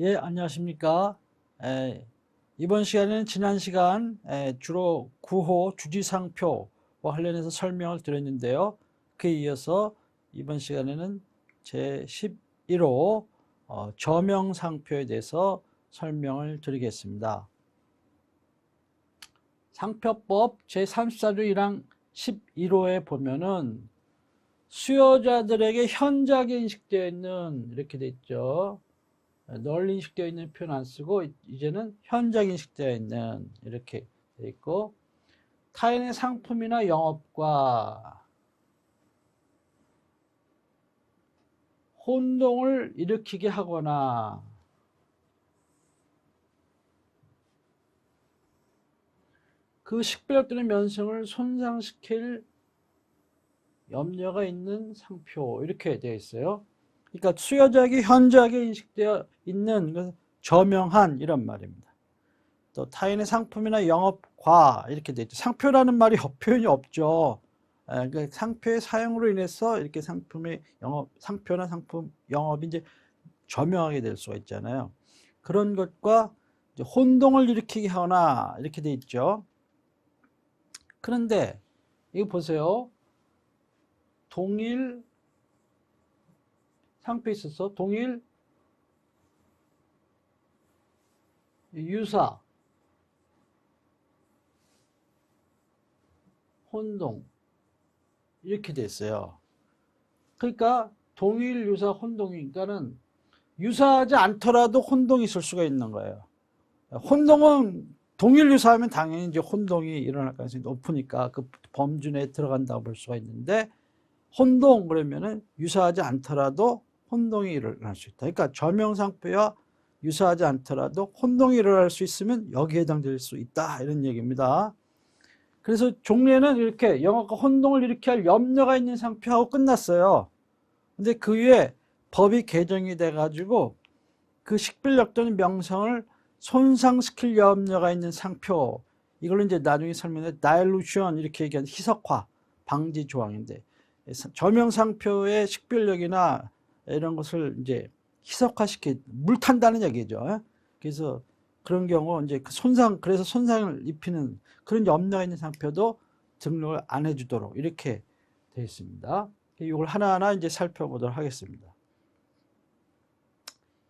예, 안녕하십니까. 이번 시간에는 지난 시간 주로 구호 주지상표와 관련해서 설명을 드렸는데요. 그에 이어서 이번 시간에는 제11호 저명상표에 대해서 설명을 드리겠습니다. 상표법 제34조 1항 11호에 보면은 수요자들에게 현저하게 인식되어 있는, 이렇게 돼 있죠. 널리 인식되어 있는 표현 안 쓰고 이제는 현장 인식되어 있는, 이렇게 되어 있고, 타인의 상품이나 영업과 혼동을 일으키게 하거나 그 식별 또는 면성을 손상시킬 염려가 있는 상표, 이렇게 되어 있어요. 그러니까 수요자에게 현저하게 인식되어 있는 저명한, 이런 말입니다. 또 타인의 상품이나 영업과, 이렇게 되어 있죠. 상표라는 말이 표현이 없죠. 그러니까 상표의 사용으로 인해서 이렇게 상품의 영업, 상표나 상품 영업이 이제 저명하게 될 수가 있잖아요. 그런 것과 이제 혼동을 일으키게 하거나, 이렇게 돼 있죠. 그런데 이거 보세요. 동일 상표에 있어서 동일 유사 혼동, 이렇게 돼 있어요. 그러니까 동일 유사 혼동이니까는 유사하지 않더라도 혼동이 있을 수가 있는 거예요. 혼동은 동일 유사하면 당연히 이제 혼동이 일어날 가능성이 높으니까 그 범주 내에 들어간다고 볼 수가 있는데, 혼동 그러면은 유사하지 않더라도 혼동이 일어날 수 있다. 그러니까 저명상표와 유사하지 않더라도 혼동이 일어날 수 있으면 여기에 해당될 수 있다, 이런 얘기입니다. 그래서 종례는 이렇게 영업과 혼동을 일으키게 할 염려가 있는 상표하고 끝났어요. 근데 그 위에 법이 개정이 돼 가지고 그 식별력 또는 명성을 손상시킬 염려가 있는 상표, 이걸로 이제 나중에 설명해 다일루션, 이렇게 얘기하는 희석화 방지 조항인데, 저명상표의 식별력이나 이런 것을 이제 희석화시키, 물 탄다는 얘기죠. 그래서 그런 경우 이제 그래서 손상을 입히는 그런 염려가 있는 상표도 등록을 안 해주도록 이렇게 되어 있습니다. 이걸 하나하나 이제 살펴보도록 하겠습니다.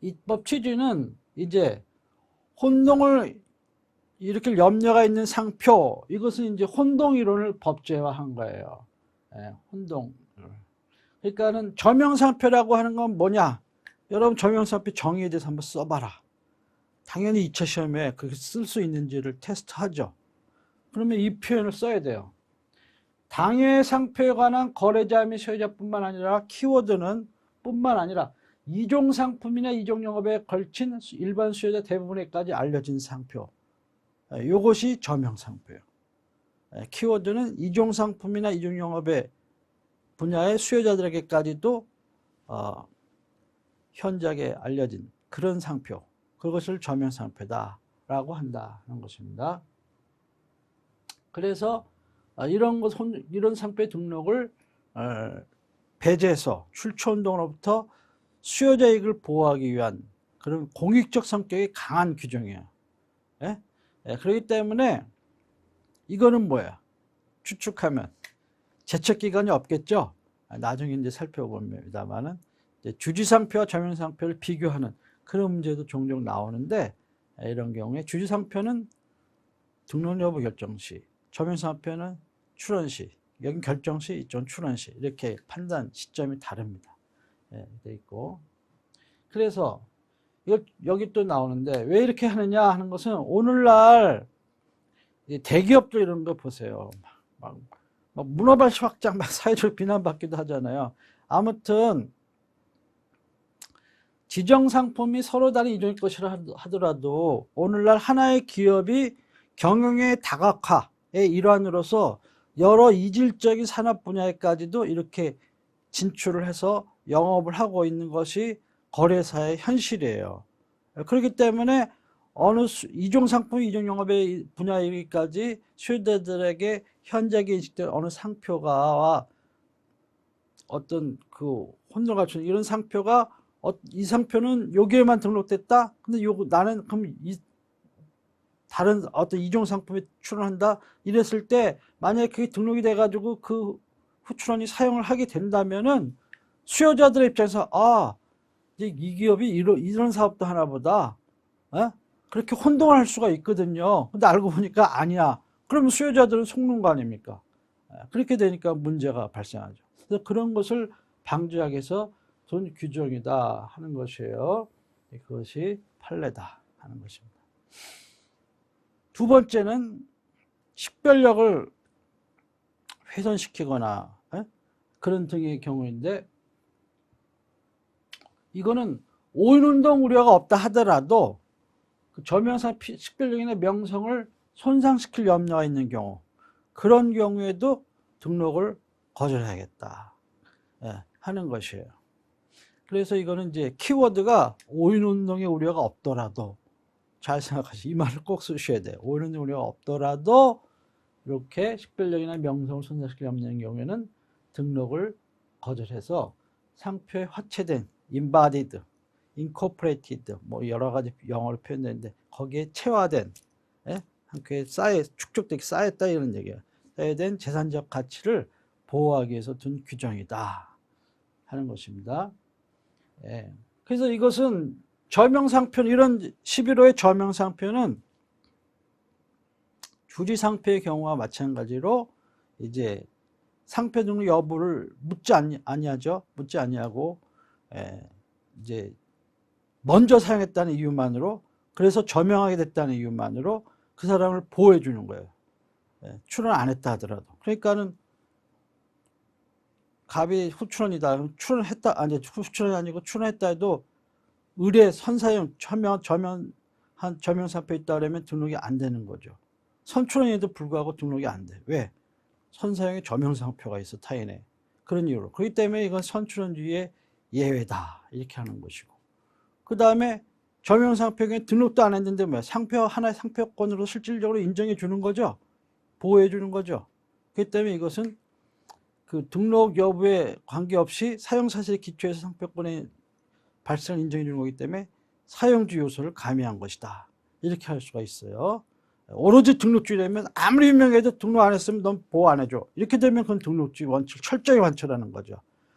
입법 취지는 이제 혼동을 일으킬 염려가 있는 상표, 이것은 이제 혼동 이론을 법제화한 거예요. 혼동. 그러니까는 저명상표라고 하는 건 뭐냐? 여러분 저명상표 정의에 대해서 한번 써봐라. 당연히 2차 시험에 그렇게 쓸 수 있는지를 테스트하죠. 그러면 이 표현을 써야 돼요. 당해 상표에 관한 거래자 및 소유자뿐만 아니라 키워드는 뿐만 아니라 이종 상품이나 이종 영업에 걸친 일반 수요자 대부분에까지 알려진 상표, 이것이 저명상표예요. 키워드는 이종 상품이나 이종 영업의 분야의 수요자들에게까지도 현저하게 알려진 그런 상표, 그것을 저명상표다라고 한다는 것입니다. 그래서 이런 상표의 등록을 배제해서 출처운동으로부터 수요자 이익을 보호하기 위한 그런 공익적 성격이 강한 규정이에요. 예? 그렇기 때문에 이거는 뭐야? 추측하면 제척기간이 없겠죠? 나중에 이제 살펴봅니다만은 주지상표와 저명상표를 비교하는 그런 문제도 종종 나오는데, 이런 경우에 주지상표는 등록 여부 결정 시, 저명상표는 출원 시, 여긴 결정 시, 이쪽은 출원 시, 이렇게 판단 시점이 다릅니다. 돼 있고, 그래서 여기 또 나오는데 왜 이렇게 하느냐 하는 것은, 오늘날 대기업도 이런 거 보세요. 막 문어발식 확장, 막 사회적 비난받기도 하잖아요. 아무튼 지정 상품이 서로 다른 이종의 것이라 하더라도 오늘날 하나의 기업이 경영의 다각화의 일환으로서 여러 이질적인 산업 분야에까지도 이렇게 진출을 해서 영업을 하고 있는 것이 거래사의 현실이에요. 그렇기 때문에 어느 이종 상품, 이종 영업의 분야이기까지 수요자들에게 현저하게 인식된 어느 상표가 어떤 그 혼동을 갖춘 이런 상표가 이 상표는 여기에만 등록됐다. 근데 나는 그럼 다른 어떤 이종 상품에 출원한다. 이랬을 때 만약에 그게 등록이 돼가지고 그 후출원이 사용을 하게 된다면은 수요자들의 입장에서 이제 이 기업이 이런 사업도 하나 보다. 그렇게 혼동을 할 수가 있거든요. 근데 알고 보니까 아니야. 그러면 수요자들은 속는 거 아닙니까? 그렇게 되니까 문제가 발생하죠. 그래서 그런 것을 방지하기 위해서 돈 규정이다 하는 것이에요. 그것이 판례다 하는 것입니다. 두 번째는 식별력을 훼손시키거나 그런 등의 경우인데, 이거는 오인운동 우려가 없다 하더라도 그 저명사 식별력이나 명성을 손상시킬 염려가 있는 경우, 그런 경우에도 등록을 거절해야겠다 하는 것이에요. 그래서 이거는 이제 키워드가 오인운동의 우려가 없더라도, 잘 생각하시고 이 말을 꼭 쓰셔야 돼요. 오인운동 우려가 없더라도 이렇게 식별력이나 명성을 손상시킬 염려인 경우에는 등록을 거절해서 상표에 화체된 embodied, incorporated 뭐 여러 가지 영어로 표현되는데 거기에 체화된 상표에 축적되기 쌓였다 이런 얘기예요. 쌓여된 재산적 가치를 보호하기 위해서 둔 규정이다 하는 것입니다. 그래서 이것은 저명상표, 이런 11호의 저명상표는 주지상표의 경우와 마찬가지로 이제 상표 등록 여부를 묻지 아니하죠. 묻지 아니하고 이제 먼저 사용했다는 이유만으로, 그래서 저명하게 됐다는 이유만으로 그 사람을 보호해 주는 거예요. 출원 안 했다 하더라도. 그러니까는 갑이 후출원이다. 출원했다, 아니 후출원이 아니고 출원했다 해도 의뢰 선사용 저명상표 있다 그러면 등록이 안 되는 거죠. 선출원에도 불구하고 등록이 안 돼. 왜? 선사용에 저명상표가 있어, 타인에. 그런 이유로. 그렇기 때문에 이건 선출원주의의 예외다 이렇게 하는 것이고, 그 다음에 저명상표에 등록도 안 했는데 뭐야? 상표 하나의 상표권으로 실질적으로 인정해 주는 거죠. 보호해 주는 거죠. 그렇기 때문에 이것은 그 등록 여부에 관계없이 사용사실에 기초해서 상표권의 발생을 인정해 주는 거기 때문에 사용주 요소를 가미한 것이다 이렇게 할 수가 있어요. 오로지 등록주의라면 아무리 유명해도 등록 안 했으면 넌 보호 안 해줘. 이렇게 되면 그건 등록주의 원칙 철저히 관철하는 거죠.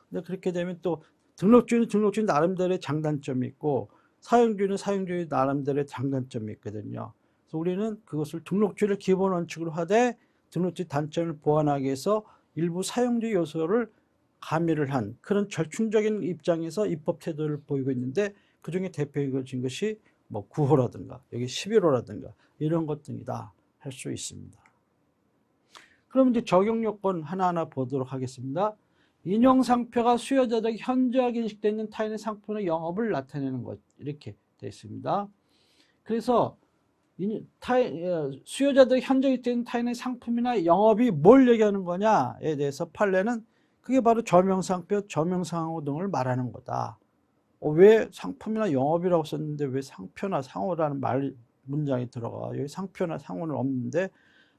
근데 그렇게 되면 또 등록주의는 등록주의 나름대로의 장단점이 있고 사용주의는 사용주의 나름대로의 장단점이 있거든요. 그래서 우리는 그것을 등록주의를 기본 원칙으로 하되 등록주의 단점을 보완하기 위해서 일부 사용주의 요소를 가미를 한 그런 절충적인 입장에서 입법 태도를 보이고 있는데, 그 중에 대표적인 것이 뭐 9호라든가 여기 11호라든가 이런 것들이다 할 수 있습니다. 그럼 이제 적용 요건 하나하나 보도록 하겠습니다. 인용상표가 수요자들에게 현저하게 인식되어 있는 타인의 상표나 영업을 나타내는 것, 이렇게 되어 있습니다. 그래서 수요자들에게 현저하게 인식되어 있는 타인의 상품이나 영업이 뭘 얘기하는 거냐에 대해서 판례는 그게 바로 저명상표, 저명상호 등을 말하는 거다. 왜 상품이나 영업이라고 썼는데 왜 상표나 상호라는 문장이 들어가? 여기 상표나 상호는 없는데,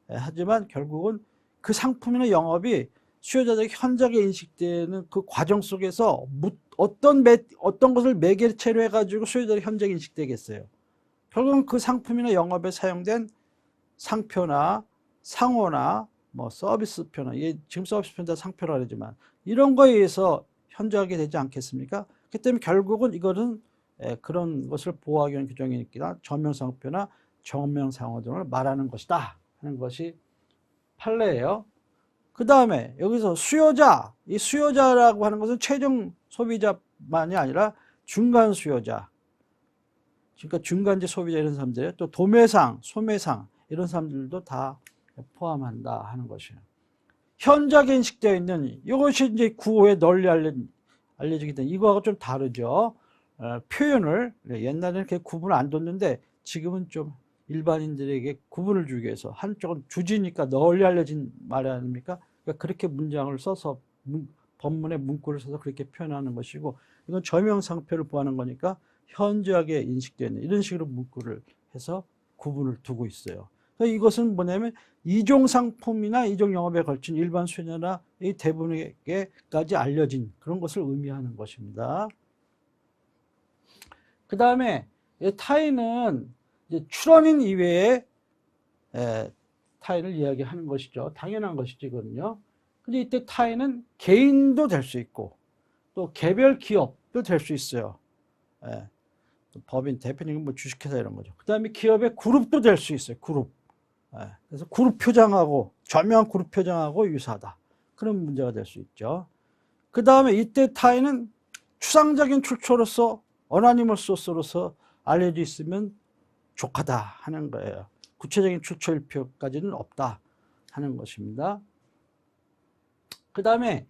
하지만 결국은 그 상품이나 영업이 수요자들에게 현저하게 인식되는 그 과정 속에서 어떤 것을 매개체로 해가지고 수요자들에게 현저하게 인식되겠어요. 결국은 그 상품이나 영업에 사용된 상표나 상호나 뭐 서비스표나, 지금 서비스표는 다 상표라 그러지만 이런 거에 의해서 현저하게 되지 않겠습니까? 그렇기 때문에 결국은 이거는 그런 것을 보호하기 위한 규정이니까 저명상표나 정명상호 등을 말하는 것이다 하는 것이 판례예요. 그 다음에 여기서 수요자, 이 수요자라고 하는 것은 최종 소비자만이 아니라 중간 수요자, 그러니까 중간재 소비자 이런 사람들, 또 도매상, 소매상 이런 사람들도 다 포함한다 하는 것이에요. 현저하게 인식되어 있는, 이것이 이제 구호에 널리 알려지게 된, 이거하고 좀 다르죠. 표현을 옛날에는 이렇게 구분을 안 뒀는데 지금은 좀 일반인들에게 구분을 주기 위해서, 한쪽은 주지니까 널리 알려진 말 아닙니까? 그러니까 그렇게 문장을 써서 법문에 문구를 써서 그렇게 표현하는 것이고, 이건 저명상표를 보호하는 거니까 현저하게 인식되어 있는 이런 식으로 문구를 해서 구분을 두고 있어요. 그러니까 이것은 뭐냐면 이종 상품이나 이종 영업에 걸친 일반 수요자나 이 대부분에게까지 알려진 그런 것을 의미하는 것입니다. 그 다음에 타인은 이제 출원인 이외에 타인을 이야기하는 것이죠. 당연한 것이죠, 이거는요. 근데 이때 타인은 개인도 될 수 있고 또 개별 기업도 될 수 있어요. 예. 법인, 대표님, 뭐 주식회사 이런 거죠. 그 다음에 기업의 그룹도 될 수 있어요. 그룹. 예. 그래서 그룹 표장하고 절묘한 그룹 표장하고 유사하다. 그런 문제가 될 수 있죠. 그 다음에 이때 타인은 추상적인 출처로서 어나니머스 소스로서 알려져 있으면 족하다 하는 거예요. 구체적인 출처 일표까지는 없다 하는 것입니다. 그 다음에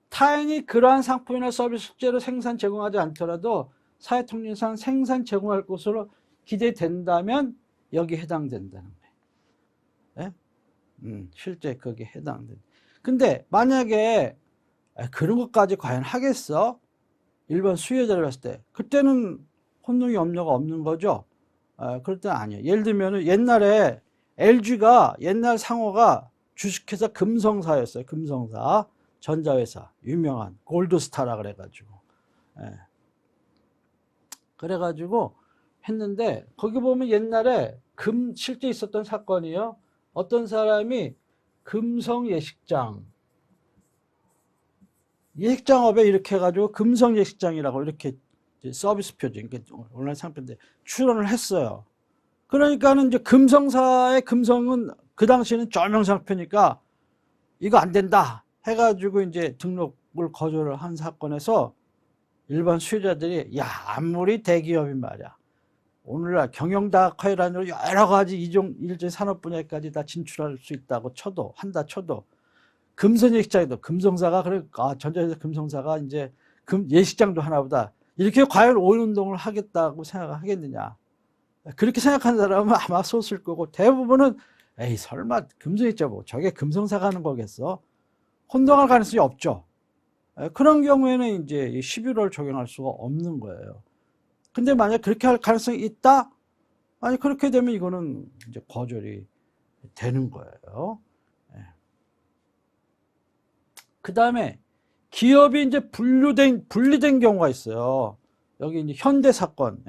타인이 그러한 상품이나 서비스 실제로 생산 제공하지 않더라도 사회통념상 생산 제공할 것으로 기대된다면 여기에 해당된다는 거예요. 예? 실제 거기에 해당된다. 근데 만약에 그런 것까지 과연 하겠어? 일반 수요자를 봤을 때 그때는 혼동이 염려가 없는 거죠. 그럴 때는 아니에요. 예를 들면 옛날에 LG가 옛날 상호가 주식회사 금성사였어요. 금성사 전자회사 유명한 골드스타라 그래가지고 그래가지고 했는데 거기 보면 옛날에 실제 있었던 사건이요. 어떤 사람이 금성 예식장업에 이렇게 해가지고 금성 예식장이라고 이렇게 서비스 표지, 온라인 상표인데 출원을 했어요. 그러니까는 이제 금성사의 금성은 그 당시에는 절명상표니까 이거 안 된다 해가지고 이제 등록을 거절을 한 사건에서 일반 수요자들이 야 아무리 대기업인 말이야 오늘날 경영다학회란으로 여러 가지 일제 산업 분야까지 다 진출할 수 있다고 한다 쳐도 금성 예식장에도 금성사가 그러니까 전자회사 금성사가 이제 예식장도 하나보다 이렇게 과연 오인운동을 하겠다고 생각하겠느냐. 그렇게 생각하는 사람은 아마 소수일 거고 대부분은 에이 설마 금성예식장 뭐 저게 금성사가 하는 거겠어. 혼동할 가능성이 없죠. 그런 경우에는 이제 11월 적용할 수가 없는 거예요. 근데 만약 그렇게 할 가능성이 있다? 아니 그렇게 되면 이거는 이제 거절이 되는 거예요. 그 다음에 기업이 이제 분리된 경우가 있어요. 여기 이제 현대 사건,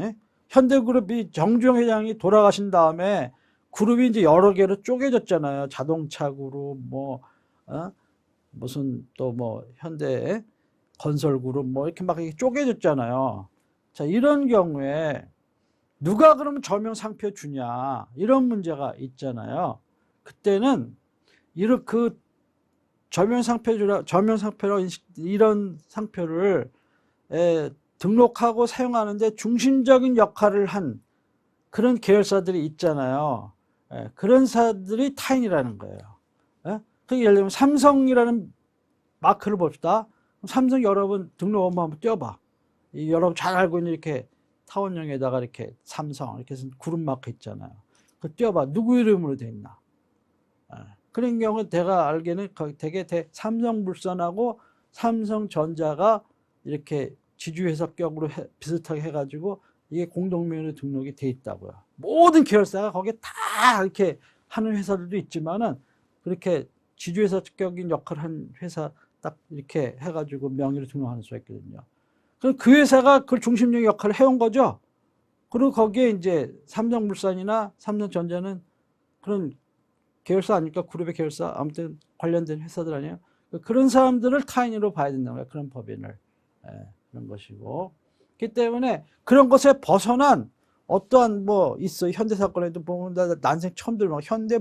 현대그룹이 정주영 회장이 돌아가신 다음에 그룹이 이제 여러 개로 쪼개졌잖아요. 자동차 그룹, 무슨 또 뭐 현대 건설 그룹 뭐 이렇게 막 쪼개졌잖아요. 자, 이런 경우에 누가 그러면 저명 상표 주냐 이런 문제가 있잖아요. 그때는 저명 상표로 이런 상표를 등록하고 사용하는데 중심적인 역할을 한 그런 계열사들이 있잖아요. 그런 사들이 타인이라는 거예요. 예를 들면 삼성이라는 마크를 봅시다. 삼성 여러분 등록 한번 띄워봐. 여러분 잘 알고 있는 이렇게 타원형에다가 이렇게 삼성 이렇게 해서 그룹 마크 있잖아요. 그 띄워봐. 누구 이름으로 돼 있나? 그런 경우 내가 알기에는 되게 삼성물산하고 삼성전자가 이렇게 지주회사격으로 비슷하게 해가지고 이게 공동명의로 등록이 돼 있다고요. 모든 계열사가 거기에 다 이렇게 하는 회사들도 있지만은 그렇게 지주회사격인 역할을 한 회사 딱 이렇게 해가지고 명의로 등록하는 수가 있거든요. 그럼 그 회사가 그걸 중심적인 역할을 해온 거죠. 그리고 거기에 이제 삼성물산이나 삼성전자는 그런 계열사 아닐까? 그룹의 계열사 아무튼 관련된 회사들 아니에요. 그런 사람들을 타인으로 봐야 된다는 거예요. 그런 법인을. 그런 것이고. 그렇기 때문에 그런 것에 벗어난 어떠한 뭐 있어. 현대사건에도 보면 나 난생 처음 들어봐. 현대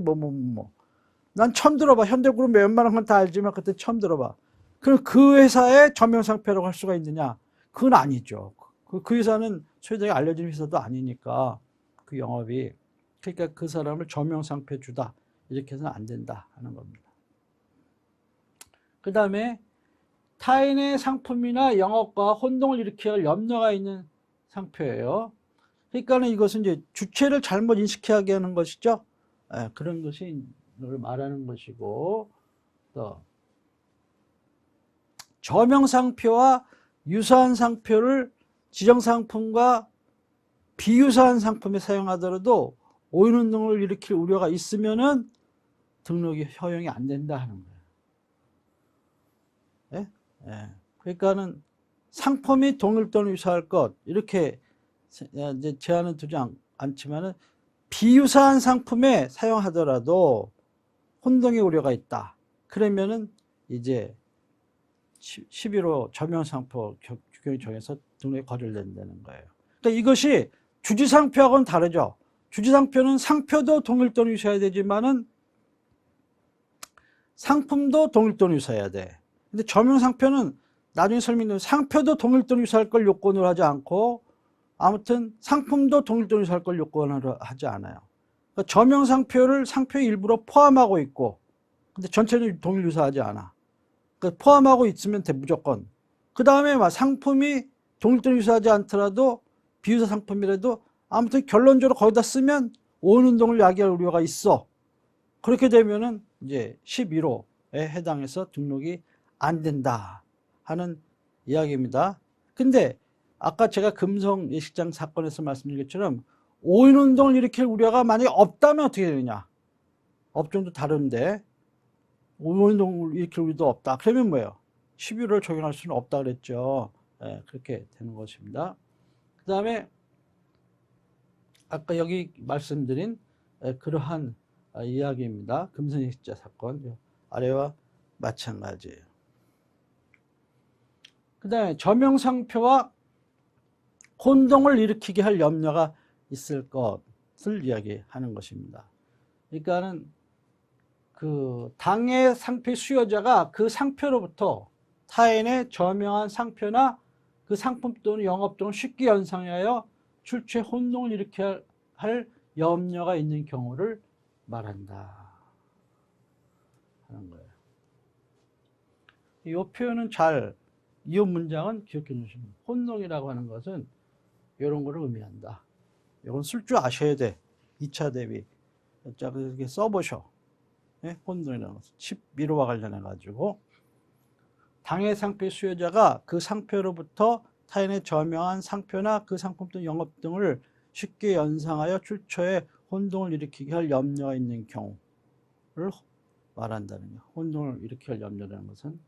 난 처음 들어봐. 현대그룹 웬만한 건 다 알지만 그때 처음 들어봐. 그럼 그 회사의 전명상표라고 할 수가 있느냐? 그건 아니죠. 그 회사는 소유자가 알려진 회사도 아니니까 그 영업이. 그러니까 그 사람을 전명상표 주다. 이렇게 해서는 안 된다 하는 겁니다. 그 다음에 타인의 상품이나 영업과 혼동을 일으켜야 할 염려가 있는 상표예요. 그러니까는 이것은 이제 주체를 잘못 인식하게 하는 것이죠. 그런 것이 말하는 것이고, 또 저명상표와 유사한 상표를 지정상품과 비유사한 상품에 사용하더라도 오인운동을 일으킬 우려가 있으면은 등록이 허용이 안 된다 하는 거예요. 그러니까는 상품이 동일 또는 유사할 것 이렇게 이제 제한은 두지 않지만은 비유사한 상품에 사용하더라도 혼동의 우려가 있다. 그러면은 이제 11호 저명상표 규정을 정해서 등록이 거절된다는 거예요. 그러니까 이것이 주지상표하고는 다르죠. 주지상표는 상표도 동일돈 유사해야 되지만은 상품도 동일돈 유사해야 돼. 근데 저명상표는 나중에 설명드린 상표도 동일돈 유사할 걸 요건으로 하지 않고 아무튼 상품도 동일돈 유사할 걸 요건으로 하지 않아요. 그러니까 저명상표를 상표의 일부로 포함하고 있고 근데 전체는 동일 유사하지 않아. 그러니까 포함하고 있으면 돼 무조건. 그 다음에 막 상품이 동일돈 유사하지 않더라도 비유사 상품이라도 아무튼 결론적으로 거기다 쓰면 오운운동을 야기할 우려가 있어. 그렇게 되면은 이제 11호에 해당해서 등록이 안 된다 하는 이야기입니다. 근데 아까 제가 금성 예식장 사건에서 말씀드린 것처럼 오인운동을 일으킬 우려가 만약에 없다면 어떻게 되느냐. 업종도 다른데 오인운동을 일으킬 우려도 없다. 그러면 뭐예요? 11호를 적용할 수는 없다 그랬죠. 네, 그렇게 되는 것입니다. 그 다음에 아까 여기 말씀드린 그러한 이야기입니다. 금성 예식장 사건 아래와 마찬가지예요. 그 다음에 저명상표와 혼동을 일으키게 할 염려가 있을 것을 이야기하는 것입니다. 그러니까는 그 당의 상표 수요자가 그 상표로부터 타인의 저명한 상표나 그 상품 또는 영업 등을 쉽게 연상하여 출처에 혼동을 일으켜야 할 염려가 있는 경우를 말한다 하는 거예요. 이 표현은 이 문장은 기억해 주시면 혼동이라고 하는 것은 이런 거를 의미한다. 이건 쓸 줄 아셔야 돼. 2차 대비. 자, 이렇게 써보셔. 네? 혼동이라는 것은 11호와 관련해 가지고 당의 상표의 수요자가 그 상표로부터 타인의 저명한 상표나 그 상품 또는 영업 등을 쉽게 연상하여 출처에 혼동을 일으키게 할 염려가 있는 경우를 말한다는 거예요. 혼동을 일으키게 할 염려라는 것은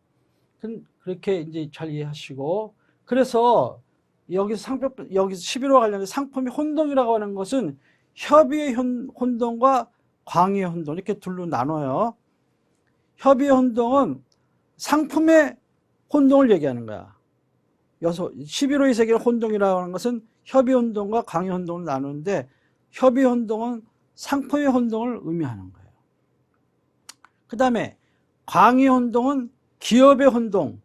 그렇게 이제 잘 이해하시고 그래서 여기서 11호와 관련된 상품이 혼동이라고 하는 것은 협의의 혼동과 광의의 혼동 이렇게 둘로 나눠요. 협의의 혼동은 상품의 혼동을 얘기하는 거야. 11호의 세계의 혼동이라고 하는 것은 협의 혼동과 광의 혼동을 나누는데 협의 혼동은 상품의 혼동을 의미하는 거예요. 그 다음에 광의 혼동은 기업의 혼동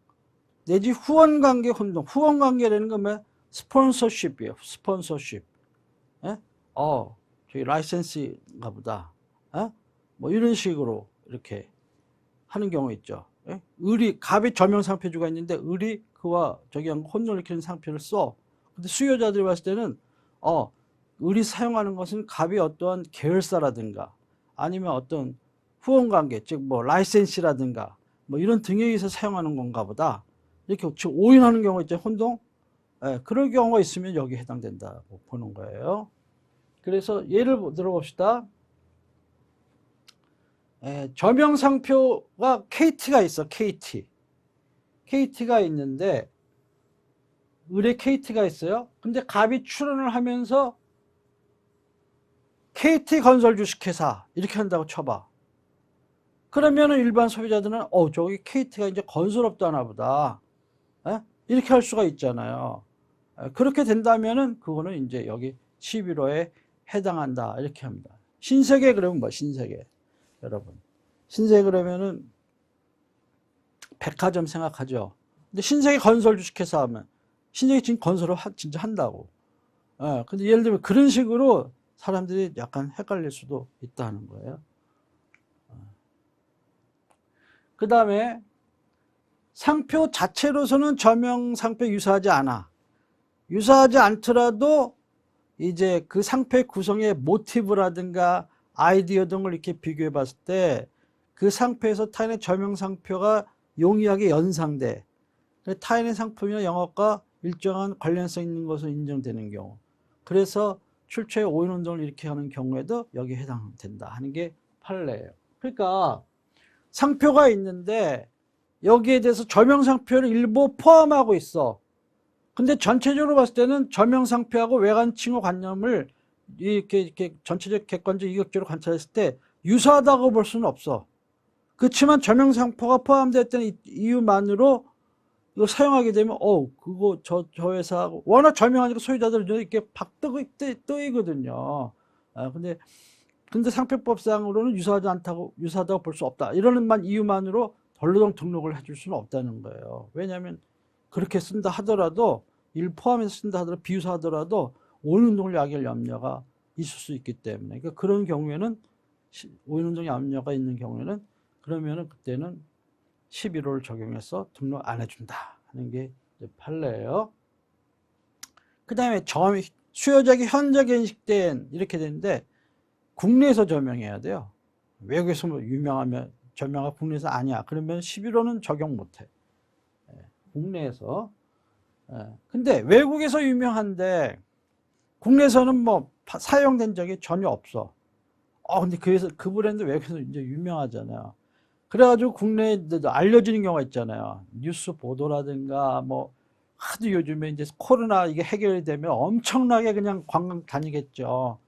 내지 후원관계 혼동. 후원관계라는 건 뭐야? 스폰서십이에요. 스폰서십. 예? 저기 라이센스인가 보다. 뭐 이런 식으로 이렇게 하는 경우 있죠. 예? 갑이 저명상표주가 있는데 그와 저기 혼동을 일으키는 상표를 써. 근데 수요자들이 봤을 때는 사용하는 것은 갑이 어떠한 계열사라든가 아니면 어떤 후원관계, 즉 뭐 라이센스라든가 뭐 이런 등에 의해서 사용하는 건가 보다. 이렇게 오인하는 경우가 있죠. 혼동. 그럴 경우가 있으면 여기에 해당된다고 보는 거예요. 그래서 예를 들어봅시다. 저명상표가 KT가 있어. KT가 있는데 의뢰 KT가 있어요. 근데 갑이 출원을 하면서 KT건설 주식회사 이렇게 한다고 쳐봐. 그러면은 일반 소비자들은 저기 KT가 이제 건설업도 하나 보다. 이렇게 할 수가 있잖아요. 그렇게 된다면은 그거는 이제 여기 11호에 해당한다. 이렇게 합니다. 신세계 그러면 뭐 신세계. 여러분. 신세계 그러면은 백화점 생각하죠. 근데 신세계 건설 주식회사 하면 신세계 지금 건설을 진짜 한다고. 근데 예를 들면 그런 식으로 사람들이 약간 헷갈릴 수도 있다는 거예요. 그 다음에 상표 자체로서는 저명상표 유사하지 않아. 유사하지 않더라도 이제 그 상표의 구성의 모티브라든가 아이디어 등을 이렇게 비교해 봤을 때 그 상표에서 타인의 저명상표가 용이하게 연상돼. 타인의 상품이나 영업과 일정한 관련성 있는 것으로 인정되는 경우. 그래서 출처에 오인운동을 일으키게 하는 경우에도 여기에 해당된다 하는 게 판례예요. 그러니까 상표가 있는데 여기에 대해서 저명상표를 일부 포함하고 있어. 근데 전체적으로 봤을 때는 저명상표하고 외관칭호 관념을 이렇게 전체적 객관적 이격적으로 관찰했을 때 유사하다고 볼 수는 없어. 그렇지만 저명상표가 포함됐던 이유만으로 이거 사용하게 되면 그거 저 회사하고 워낙 저명하니까 소유자들은 이렇게 뜨이거든요. 근데 상표법상으로는 유사하다고 볼 수 없다. 이러는 이유만으로 덜렁 등록을 해줄 수는 없다는 거예요. 왜냐하면 그렇게 쓴다 하더라도 일 포함해서 쓴다 하더라도 비유사하더라도 오인운동을 야기할 염려가 있을 수 있기 때문에 그러니까 그런 경우에는 오인운동 염려가 있는 경우에는 그러면은 그때는 11호를 적용해서 등록 안 해준다 하는 게 판례예요. 그 다음에 수요자기 현저하게 인식된 이렇게 되는데 국내에서 저명해야 돼요. 외국에서 뭐 유명하면 저명하고 국내에서 아니야. 그러면 11호는 적용 못해. 국내에서. 근데 외국에서 유명한데 국내에서는 뭐 사용된 적이 전혀 없어. 근데 그 브랜드 외국에서 이제 유명하잖아요. 그래가지고 국내에 알려지는 경우가 있잖아요. 뉴스 보도라든가 뭐 하도 요즘에 이제 코로나 이게 해결이 되면 엄청나게 그냥 관광 다니겠죠.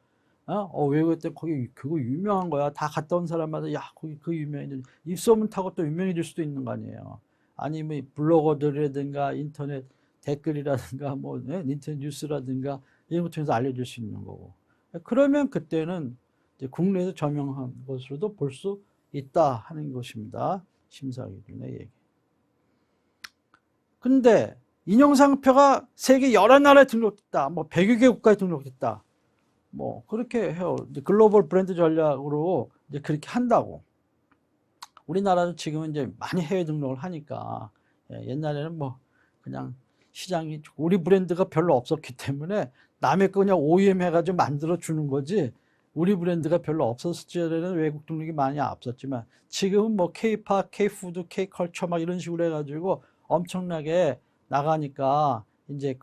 외국에 때 거기 그거 유명한 거야. 다 갔다 온 사람마다 야 거기 그 유명해. 입소문 타고 또 유명해질 수도 있는 거 아니에요. 아니면 블로거들이라든가 인터넷 댓글이라든가 뭐 인터넷 뉴스라든가 이런 거 통해서 알려줄 수 있는 거고. 그러면 그때는 이제 국내에서 저명한 것으로도 볼 수 있다 하는 것입니다. 심사기준의 얘기. 근데 인용상표가 세계 여러 나라에 등록됐다. 뭐 100여 개 국가에 등록됐다. 뭐 그렇게 해요. 글로벌 브랜드 전략으로 이제 그렇게 한다고. 우리나라도 지금은 이제 많이 해외 등록을 하니까 옛날에는 뭐 그냥 시장이 우리 브랜드가 별로 없었기 때문에 남의 거 그냥 OEM 해가지고 만들어 주는 거지 우리 브랜드가 별로 없었을 때는 외국 등록이 많이 앞섰지만 지금은 뭐 K-팝, K-푸드, K-컬처 막 이런 식으로 해가지고 엄청나게 나가니까 이제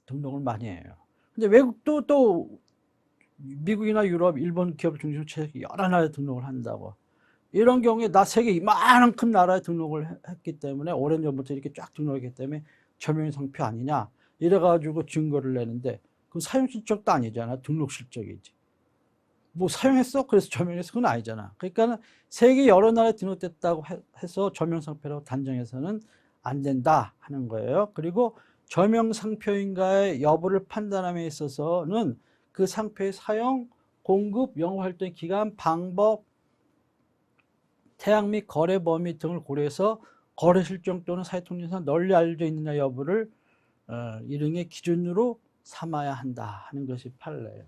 등록을 많이 해요. 근데 외국도 또 미국이나 유럽, 일본 기업 중심으로 여러 나라에 등록을 한다고. 이런 경우에 나 세계 이만큼 나라에 등록을 했기 때문에 오랜 전부터 이렇게 쫙 등록했기 때문에 저명의 상표 아니냐 이래가지고 증거를 내는데 그 사용 실적도 아니잖아. 등록 실적이지. 뭐 사용했어? 그래서 저명했어? 그건 아니잖아. 그러니까 세계 여러 나라에 등록됐다고 해서 저명상표라고 단정해서는 안 된다 하는 거예요. 그리고 저명상표인가의 여부를 판단함에 있어서는 그 상표의 사용, 공급, 영업활동의 기간, 방법, 태양 및 거래 범위 등을 고려해서 거래 실종 또는 사회통신상 널리 알려져 있느냐 여부를 일응의 기준으로 삼아야 한다 하는 것이 판례예요.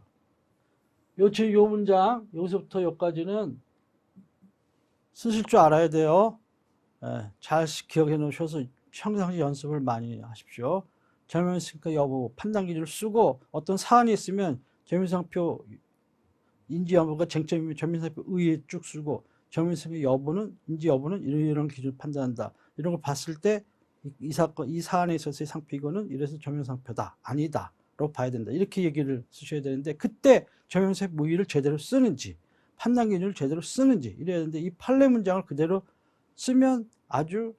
요 문장 여기서부터 여기까지는 쓰실 줄 알아야 돼요. 잘 기억해 놓으셔서 평상시 연습을 많이 하십시오. 저명상표 여부 판단 기준을 쓰고 어떤 사안이 있으면 저명상표 인지 여부가 쟁점이면 저명상표 의의 쭉 쓰고 저명상표 여부는 인지 여부는 이런 기준을 판단한다. 이런 걸 봤을 때 이 사건 이 사안에 있어서의 상표 이거는 이래서 저명상표다 아니다로 봐야 된다. 이렇게 얘기를 쓰셔야 되는데 그때 저명상표 의의를 제대로 쓰는지 판단 기준을 제대로 쓰는지 이래야 되는데 이 판례 문장을 그대로 쓰면 아주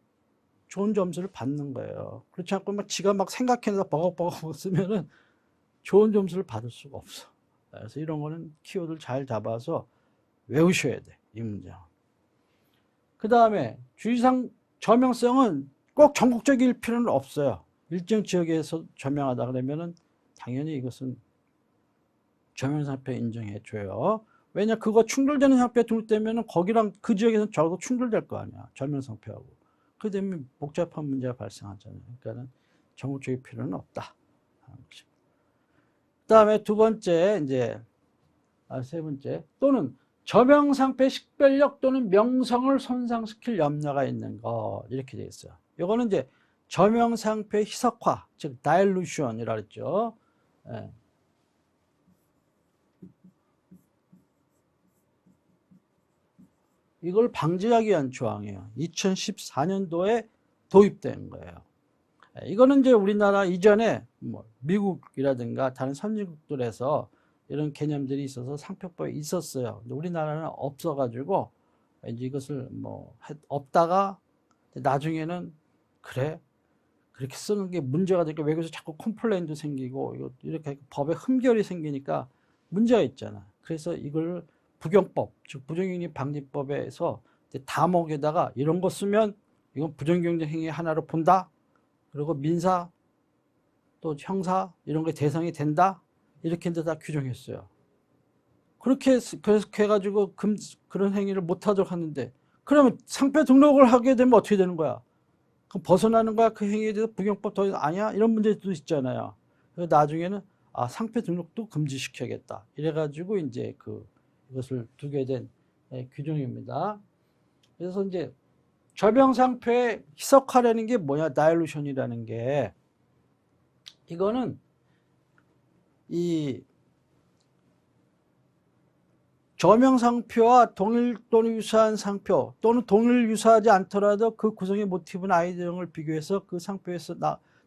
좋은 점수를 받는 거예요. 그렇지 않고 지가 막 생각해서 버벅버벅 쓰면은 좋은 점수를 받을 수가 없어. 그래서 이런 거는 키워드를 잘 잡아서 외우셔야 돼, 이 문장. 그 다음에 주의사항 저명성은 꼭 전국적일 필요는 없어요. 일정 지역에서 저명하다 그러면은 당연히 이것은 저명상표에 인정해줘요. 왜냐, 그거 충돌되는 상표에 등록되면은 거기랑 그 지역에서는 적어도 충돌될 거 아니야. 저명상표하고. 그렇게 되면 복잡한 문제가 발생하잖아요. 그러니까는 전국적일 필요는 없다. 그 다음에 두 번째, 세 번째, 또는 저명상표의 식별력 또는 명성을 손상시킬 염려가 있는 것. 이렇게 되어 있어요. 이거는 이제 저명상표의 희석화, 즉, 다일루션이라 그랬죠. 이걸 방지하기 위한 조항이에요. 2014년도에 도입된 거예요. 이거는 이제 우리나라 이전에 뭐 미국이라든가 다른 선진국들에서 이런 개념들이 있어서 상표법에 있었어요. 근데 우리나라는 없어가지고 이제 이것을 뭐 없다가 나중에는 그래 그렇게 쓰는 게 문제가 되니까 외국에서 자꾸 컴플레인도 생기고 이렇게 법에 흠결이 생기니까 문제가 있잖아. 그래서 이걸 부경법, 즉 부정경쟁 방지법에서 다목에다가 이런 거 쓰면 이건 부정경쟁 행위 하나로 본다. 그리고 민사 또 형사 이런 게 대상이 된다. 이렇게 다 규정했어요. 그렇게 해가지고 그런 행위를 못하도록 하는데 그러면 상표 등록을 하게 되면 어떻게 되는 거야? 그럼 벗어나는 거야? 그 행위에 대해서 부경법 더 아니야? 이런 문제도 있잖아요. 그래서 나중에는 상표 등록도 금지시켜야겠다. 이래가지고 이제 이것을 두게 된 규정입니다. 그래서 이제 저명상표에 희석하려는 게 뭐냐? 다일루션이라는 게 이거는 이 저명상표와 동일 또는 유사한 상표 또는 동일 유사하지 않더라도 그 구성의 모티브나 아이디어 등을 비교해서 그 상표에서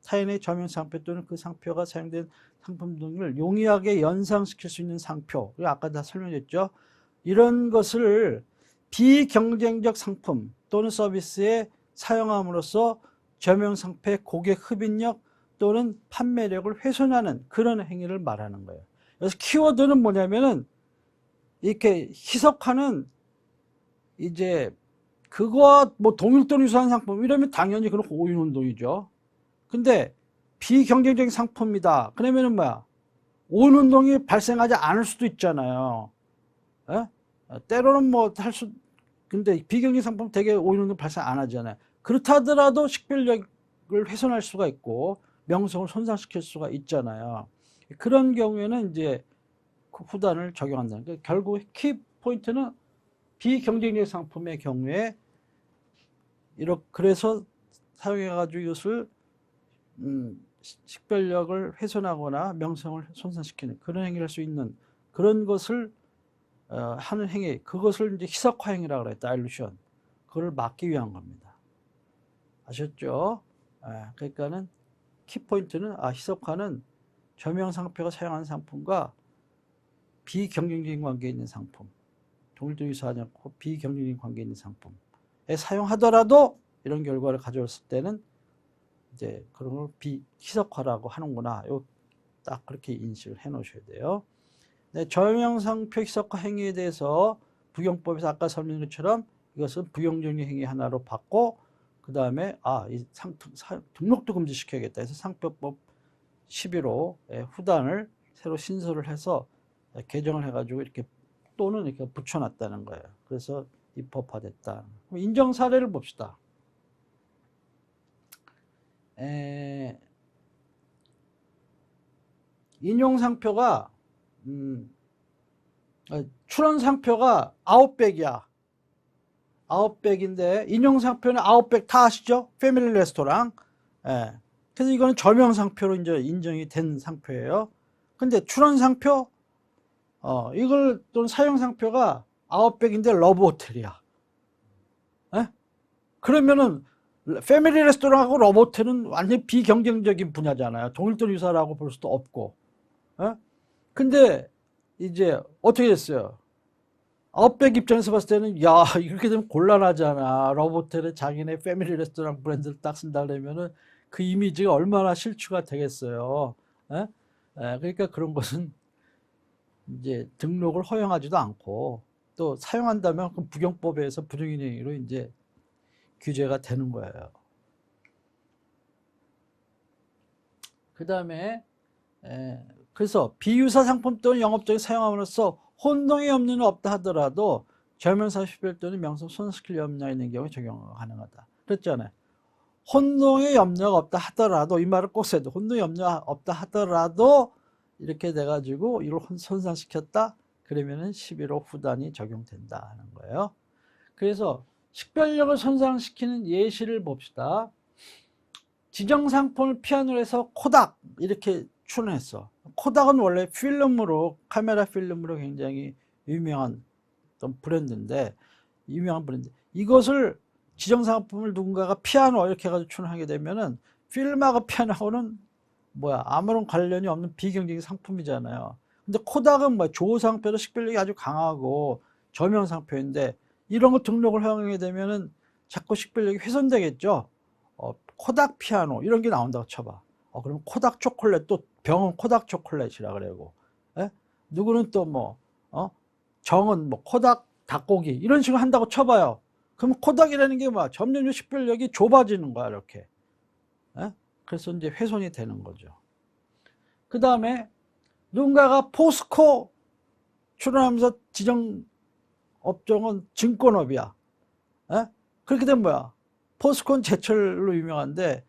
타인의 저명상표 또는 그 상표가 사용된 상품 등을 용이하게 연상시킬 수 있는 상표, 아까 다 설명했죠. 이런 것을 비경쟁적 상품 또는 서비스에 사용함으로써 저명상표의 고객 흡인력 또는 판매력을 훼손하는 그런 행위를 말하는 거예요. 그래서 키워드는 뭐냐면은 이렇게 희석하는 이제 그거와 뭐 동일 또는 유사한 상품 이러면 당연히 그런 오인운동이죠. 근데 비경쟁적인 상품이다. 그러면은 뭐야? 오인운동이 발생하지 않을 수도 있잖아요. 에? 때로는 뭐 근데 비경쟁 상품 되게 오인운동 발생 안 하잖아요. 그렇다 하더라도 식별력을 훼손할 수가 있고 명성을 손상시킬 수가 있잖아요. 그런 경우에는 이제 후단을 적용한다는 거예요. 결국 키포인트는 비경쟁적 상품의 경우에 그래서 사용해가지고 이것을 식별력을 훼손하거나 명성을 손상시키는 그런 행위를 할 수 있는 그런 것을 하는 행위, 그것을 이제 희석화 행위라고 그래요. 다일루션. 그걸 막기 위한 겁니다. 아셨죠? 그러니까는 키포인트는 희석화는 저명상표가 사용하는 상품과 비경쟁적인 관계에 있는 상품, 동일도 유사하지 않고 비경쟁적인 관계에 있는 상품에 사용하더라도 이런 결과를 가져왔을 때는 이제 그런 걸 비희석화라고 하는구나. 딱 그렇게 인식을 해 놓으셔야 돼요. 네, 저명상표 희석화 행위에 대해서 부경법에서 아까 설명한 것처럼 이것은 부경쟁의 행위 하나로 받고 그 다음에 이 등록도 금지시켜야겠다 해서 상표법 11호 후단을 새로 신설을 해서 개정을 해가지고 이렇게 또는 이렇게 붙여놨다는 거예요. 그래서 입법화됐다. 인정 사례를 봅시다. 인용상표가 출원상표가 아웃백이야. 아웃백인데 인용상표는 아웃백 다 아시죠? 패밀리 레스토랑. 그래서 이거는 저명상표로 이제 인정이 된 상표예요. 근데 출원상표 이걸 또는 사용상표가 아웃백인데 러브호텔이야. 그러면은 패밀리 레스토랑하고 러브호텔은 완전히 비경쟁적인 분야잖아요. 동일 또는 유사라고 볼 수도 없고. 근데 이제 어떻게 됐어요? 아웃백 입장에서 봤을 때는 이렇게 되면 곤란하잖아. 러브호텔에 자기네 패밀리 레스토랑 브랜드를 딱 쓴다 그러면은 그 이미지가 얼마나 실추가 되겠어요. 그러니까 그런 것은 이제 등록을 허용하지도 않고 또 사용한다면 그 부경법에 의해서 부정행위로 이제 규제가 되는 거예요. 그 다음에 그래서 비유사 상품 또는 영업적인 사용함으로써 혼동의 염려는 없다 하더라도 저명사 식별 또는 명성 손상시킬 염려가 있는 경우에 적용 가능하다. 그랬잖아요. 혼동의 염려가 없다 하더라도 이 말을 꼭 써야 돼. 혼동의 염려가 없다 하더라도 이렇게 돼가지고 이걸 손상시켰다? 그러면은 11호 후단이 적용된다 하는 거예요. 그래서 식별력을 손상시키는 예시를 봅시다. 지정상품을 피한으로 해서 코닥 이렇게 출원했어. 코닥은 원래 카메라 필름으로 굉장히 유명한 어떤 브랜드인데 유명한 브랜드. 이것을 지정상품을 누군가가 피아노 이렇게 해가지고 출원하게 되면은 필름하고 피아노하고는 아무런 관련이 없는 비경쟁적인 상품이잖아요. 근데 코닥은 조상표도 식별력이 아주 강하고 저명상표인데 이런 거 등록을 허용하게 되면은 자꾸 식별력이 훼손되겠죠. 코닥 피아노 이런 게 나온다고 쳐봐. 그럼 코닥 초콜릿 또 병은 코닥 초콜릿이라 그러고, 예? 누구는 또 뭐, 정은 뭐 코닥 닭고기 이런 식으로 한다고 쳐봐요. 그럼 코닥이라는 게 뭐야? 점점 식별력이 좁아지는 거야, 이렇게. 예? 그래서 이제 훼손이 되는 거죠. 그 다음에 누군가가 포스코 출연하면서 지정 업종은 증권업이야. 예? 그렇게 되면 뭐야? 포스코는 제철로 유명한데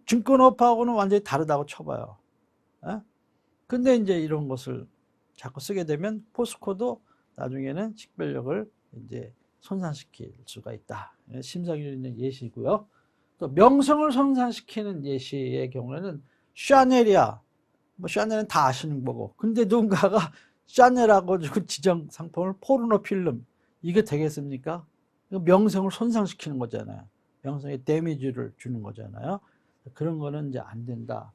증권업하고는 완전히 다르다고 쳐봐요. 예? 근데 이제 이런 것을 자꾸 쓰게 되면 포스코도 나중에는 식별력을 이제 손상시킬 수가 있다. 심사기로 있는 예시고요. 또 명성을 손상시키는 예시의 경우에는 샤넬이야. 뭐 샤넬은 다 아시는 거고. 근데 누군가가 샤넬하고 지정 상품을 포르노 필름 이게 되겠습니까? 명성을 손상시키는 거잖아요. 명성에 데미지를 주는 거잖아요. 그런 거는 이제 안 된다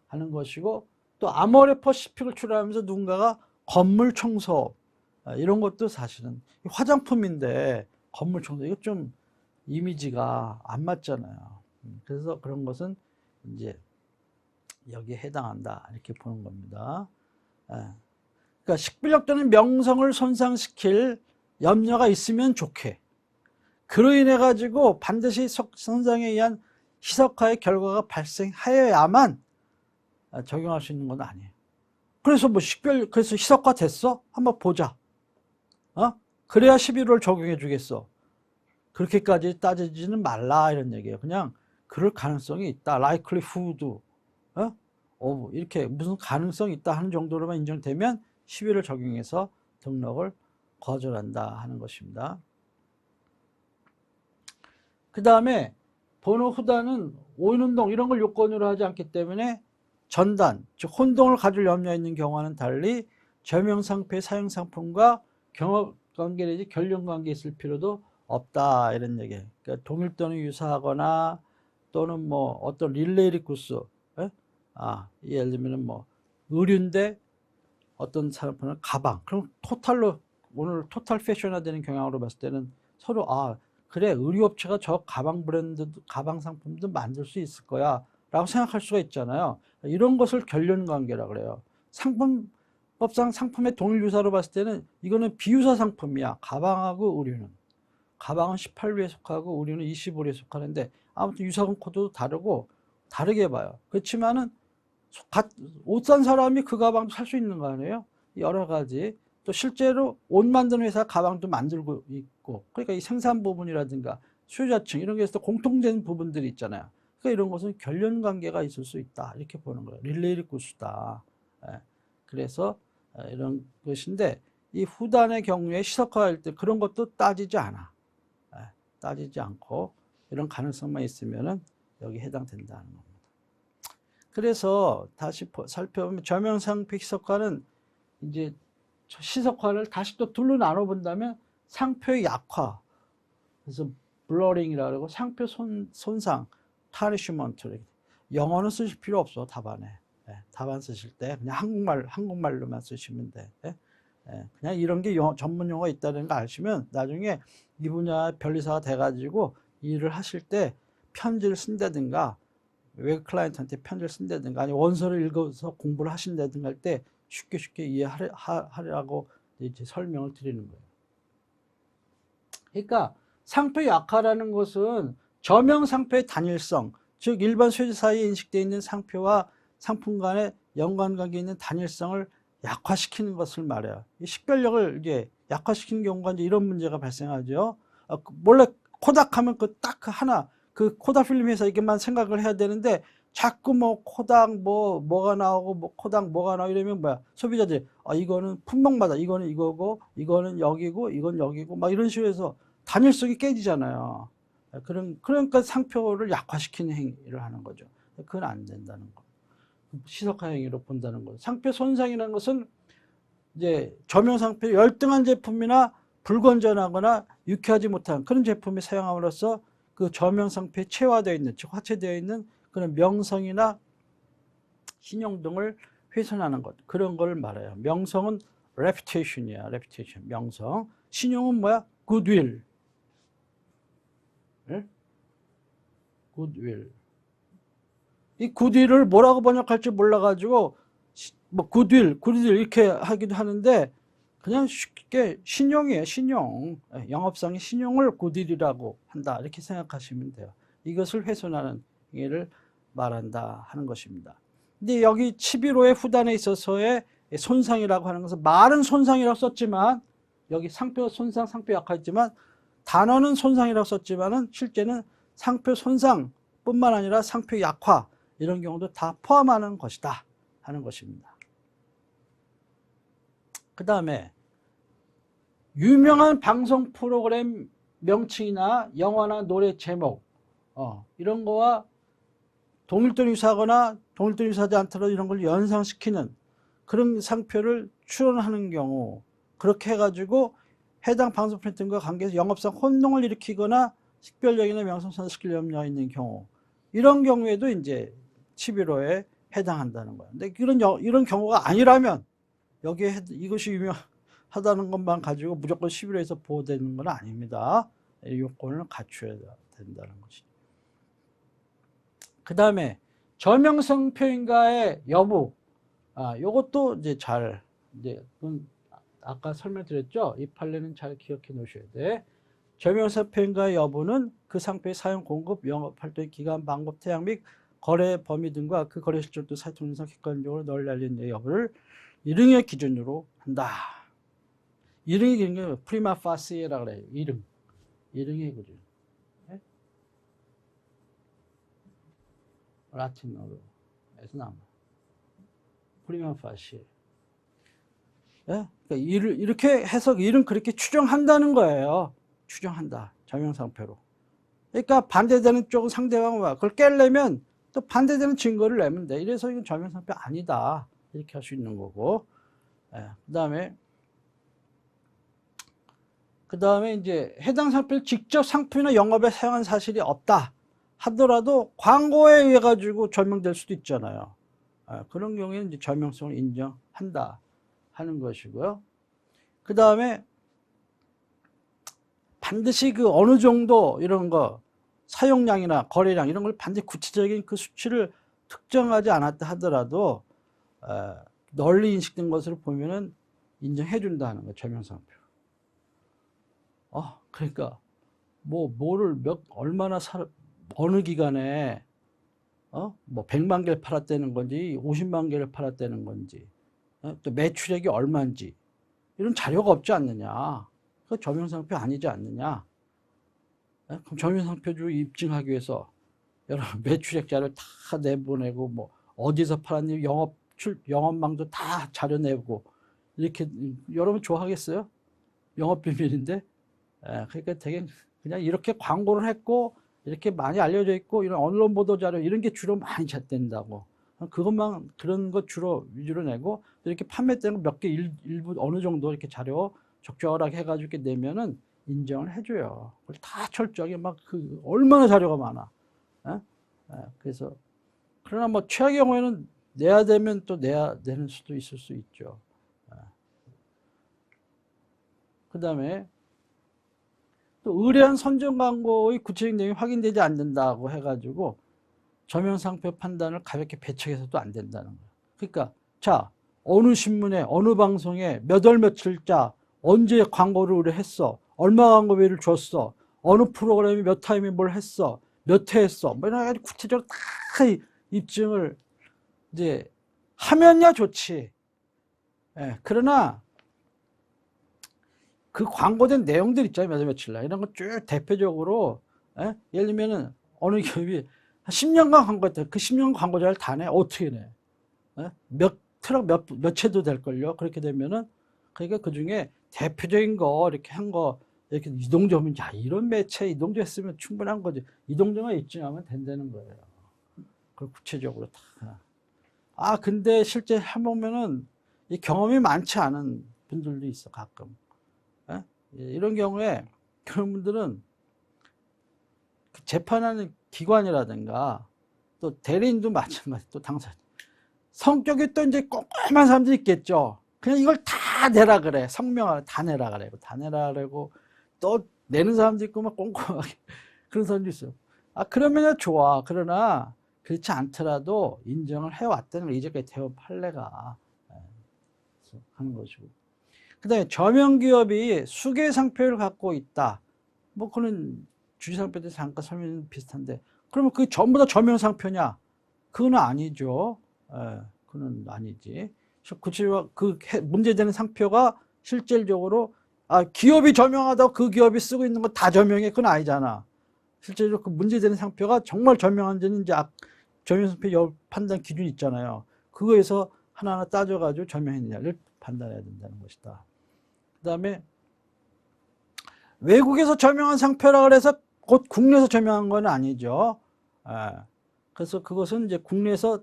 하는 것이고, 또 아모레 퍼시픽을 출하하면서 누군가가 건물 청소 이런 것도 사실은 화장품인데 건물 청소 이거 좀 이미지가 안 맞잖아요. 그래서 그런 것은 이제 여기에 해당한다 이렇게 보는 겁니다. 그러니까 식별력 또는 명성을 손상시킬 염려가 있으면 좋게, 그로 인해 가지고 반드시 손상에 의한 희석화의 결과가 발생하여야만 적용할 수 있는 건 아니에요. 그래서 뭐 그래서 희석화 됐어? 한번 보자. 그래야 11월 적용해 주겠어. 그렇게까지 따지지는 말라 이런 얘기예요. 그냥 그럴 가능성이 있다. likelihood. 이렇게 무슨 가능성이 있다 하는 정도로만 인정되면 11월 적용해서 등록을 거절한다 하는 것입니다. 그 다음에 번호 후단은 오인운동 이런 걸 요건으로 하지 않기 때문에 전단, 즉 혼동을 가질 염려 있는 경우와는 달리 저명상표의 사용상품과 경업관계 내지 결연관계 있을 필요도 없다 이런 얘기예요. 그러니까 동일 또는 유사하거나 또는 뭐 어떤 릴레이리쿠스, 예를 들면 뭐 의류인데 어떤 사람은 가방, 그럼 토탈로 오늘 토탈 패션화되는 경향으로 봤을 때는 서로 그래 의류업체가 저 가방 브랜드 가방 상품도 만들 수 있을 거야 라고 생각할 수가 있잖아요. 이런 것을 결연관계라 그래요. 상품법상 상품의 동일 유사로 봤을 때는 이거는 비유사 상품이야. 가방하고 의류는. 가방은 18위에 속하고 의류는 25위에 속하는데 아무튼 유사금 코드도 다르고 다르게 봐요. 그렇지만은 옷 산 사람이 그 가방도 살 수 있는 거 아니에요? 여러 가지. 또 실제로 옷 만드는 회사 가방도 만들고 있고, 그러니까 이 생산 부분이라든가 수요자층 이런 게서 공통된 부분들이 있잖아요. 그러니까 이런 것은 결연 관계가 있을 수 있다 이렇게 보는 거예요. 릴레이 구수다. 그래서 이런 것인데 이 후단의 경우에 시석화할 때 그런 것도 따지지 않아. 따지지 않고 이런 가능성만 있으면은 여기 해당된다는 겁니다. 그래서 다시 살펴보면 저명상표 희석화는 이제 시석화를 다시 또 둘로 나눠 본다면 상표의 약화, 그래서 블러링이라고 하고 상표 손상, 타니시먼트. 영어는 쓰실 필요 없어 답안에. 답안 쓰실 때 그냥 한국말로만 쓰시면 돼. 그냥 이런 게 전문 용어 있다는 거 아시면 나중에 이 분야 변리사가 돼가지고 일을 하실 때 편지를 쓴다든가 외국 클라이언트한테 편지를 쓴다든가 아니 원서를 읽어서 공부를 하신다든가 할 때 쉽게 이해하려고 이제 설명을 드리는 거예요. 그러니까 상표 약화라는 것은 저명 상표의 단일성, 즉 일반 소유자 사이에 인식되어 있는 상표와 상품 간의 연관관계 있는 단일성을 약화시키는 것을 말해요. 이 식별력을 이제 약화시키는 경우가 이제 이런 문제가 발생하죠. 원래 코닥 하면 딱 하나, 그 코닥 필름 회사 이게만 생각을 해야 되는데 자꾸 뭐 코닥 뭐가 나오고 뭐 코닥 뭐가 나오고 이러면 뭐야 소비자들이 이거는 품목마다 이거는 이거고 이거는 여기고 이건 여기고 막 이런 식으로 해서 단일성이 깨지잖아요. 그러니까 상표를 약화시키는 행위를 하는 거죠. 그건 안 된다는 거. 시석화 행위로 본다는 거죠. 상표 손상이라는 것은 이제 저명상표 열등한 제품이나 불건전하거나 유쾌하지 못한 그런 제품이 사용함으로써 그 저명상표에 체화되어 있는, 즉 화체되어 있는 그런 명성이나 신용 등을 훼손하는 것, 그런 걸 말해요. 명성은 reputation이야, reputation, 명성. 신용은 뭐야? goodwill. goodwill. 이 굿윌을 뭐라고 번역할지 몰라가지고 뭐 굿윌 이렇게 하기도 하는데 그냥 쉽게 신용이에요. 신용. 영업상의 신용을 굿윌이라고 한다. 이렇게 생각하시면 돼요. 이것을 훼손하는 행위를 말한다 하는 것입니다. 근데 여기 11호의 후단에 있어서의 손상이라고 하는 것은 말은 손상이라고 썼지만 여기 상표 손상, 상표 약화했지만 단어는 손상이라고 썼지만은 실제는 상표 손상뿐만 아니라 상표 약화 이런 경우도 다 포함하는 것이다 하는 것입니다. 그 다음에 유명한 방송 프로그램 명칭이나 영화나 노래 제목 이런 거와 동일도 유사하거나 동일도 유사하지 않더라도 이런 걸 연상시키는 그런 상표를 출원하는 경우 그렇게 해가지고 해당 방송 프린팅과 관계해서 영업상 혼동을 일으키거나 식별력이나 명성산시킬 염려가 있는 경우 이런 경우에도 이제 11호에 해당한다는 거예요. 근데 이런 경우가 아니라면 여기에 이것이 유명하다는 것만 가지고 무조건 11호에서 보호되는 건 아닙니다. 이 요건을 갖춰야 된다는 것이죠. 그 다음에 저명성 표현가의 여부. 요것도 이제 아까 설명드렸죠? 이 판례는 잘 기억해 놓으셔야 돼. 저명성 표현가의 여부는 그 상표의 사용, 공급, 영업 활동의 기간, 방법, 태양 및 거래 범위 등과 그 거래 실적도 사회 통신상 객관적으로 널리 알린 여부를 이릉의 기준으로 한다. 이릉의 기준은 프리마 파시에라고 그래요. 이릉의 기준. 네? 라틴어로 해서 나온 프리마 파시에. 네? 그러니까 이렇게 해서 이름 그렇게 추정한다는 거예요. 추정한다. 저명상표로. 그러니까 반대되는 쪽은 상대방은 그걸 깨려면 또 반대되는 증거를 내면 돼. 이래서 이건 저명상표 아니다. 이렇게 할 수 있는 거고. 그 다음에 이제 해당 상표를 직접 상표나 영업에 사용한 사실이 없다 하더라도 광고에 의해 가지고 저명될 수도 있잖아요. 그런 경우에는 이제 저명성을 인정한다 하는 것이고요. 그 다음에 반드시 그 어느 정도 이런 거 사용량이나 거래량 이런 걸 반드시 구체적인 그 수치를 특정하지 않았다 하더라도 널리 인식된 것을 보면은 인정해 준다 하는 거예요. 저명상표. 그러니까 뭐를 얼마나 어느 기간에 뭐 100만 개를 팔았다는 건지 50만 개를 팔았다는 건지 또 매출액이 얼마인지 이런 자료가 없지 않느냐. 그 저명상표 아니지 않느냐. 그럼 저명상표주 입증하기 위해서 여러분 매출액 자료를 다 내보내고 뭐 어디서 팔았니 영업망도 다 자료 내고 이렇게 여러분 좋아하겠어요? 영업비밀인데. 그러니까 되게 그냥 이렇게 광고를 했고 이렇게 많이 알려져 있고 이런 언론 보도 자료 이런 게 주로 많이 된다고. 그것만 그런 것 주로 위주로 내고 이렇게 판매되는 몇 개 일부 어느 정도 이렇게 자료 적절하게 해가지고 이렇게 내면은 인정을 해줘요. 그걸 다 철저하게 막 얼마나 자료가 많아. 그래서 그러나 뭐 최악의 경우에는 내야 되면 또 내야 되는 수도 있을 수 있죠. 그 다음에 또 의뢰한 선정 광고의 구체적인 내용이 확인되지 않는다고 해가지고 저명상표 판단을 가볍게 배척해서도 안 된다는 거예요. 그러니까 자 어느 신문에 어느 방송에 몇 월 며칠자 언제 광고를 의뢰했어, 얼마 광고비를 줬어, 어느 프로그램이 몇 타임에 뭘 했어, 몇 회 했어, 뭐 이런 구체적으로 다 입증을 이제 하면야 좋지. 그러나 그 광고된 내용들 있잖아요. 몇 며칠 날 이런 거 쭉 대표적으로 예를 들면은 어느 기업이 10년간 광고했다. 그 10년 광고자를 다 내. 어떻게 내? 몇 트럭 몇 채도 될걸요. 그렇게 되면은 그러니까 그 중에 대표적인 거 이렇게 한 거 이렇게 이동저면 이런 매체 이동저 했으면 충분한 거지. 이동저만 입증하면 된다는 거예요. 그 구체적으로 다. 근데 실제 해보면은 이 경험이 많지 않은 분들도 있어 가끔. 이런 경우에 그런 분들은 재판하는 기관이라든가 또 대리인도 마찬가지 또 당사자 성격이 또 이제 꼼꼼한 사람도 있겠죠. 그냥 이걸 다 내라 그래. 성명을 다 내라 그래고 다 내라 그래고 또 내는 사람도 있고 막 꼼꼼하게 그런 사람도 있어요. 그러면 좋아. 그러나 그렇지 않더라도 인정을 해왔다는 걸 이제까지 대법 판례가 하는 것이고. 그 다음에 저명기업이 수개상표를 갖고 있다. 뭐 그는 주지상표에 잠깐 설명이 비슷한데, 그러면 그게 전부 다 저명상표냐? 그건 아니죠. 그건 아니지. 그 문제되는 상표가 실질적으로 기업이 저명하다고 그 기업이 쓰고 있는 거 다 저명해? 그건 아니잖아. 실제로 그 문제되는 상표가 정말 저명한지는 이제 저명상표 판단 기준이 있잖아요. 그거에서 하나하나 따져가지고 저명했느냐를 판단해야 된다는 것이다. 그 다음에 외국에서 저명한 상표라 그래서 곧 국내에서 저명한 건 아니죠. 그래서 그것은 이제 국내에서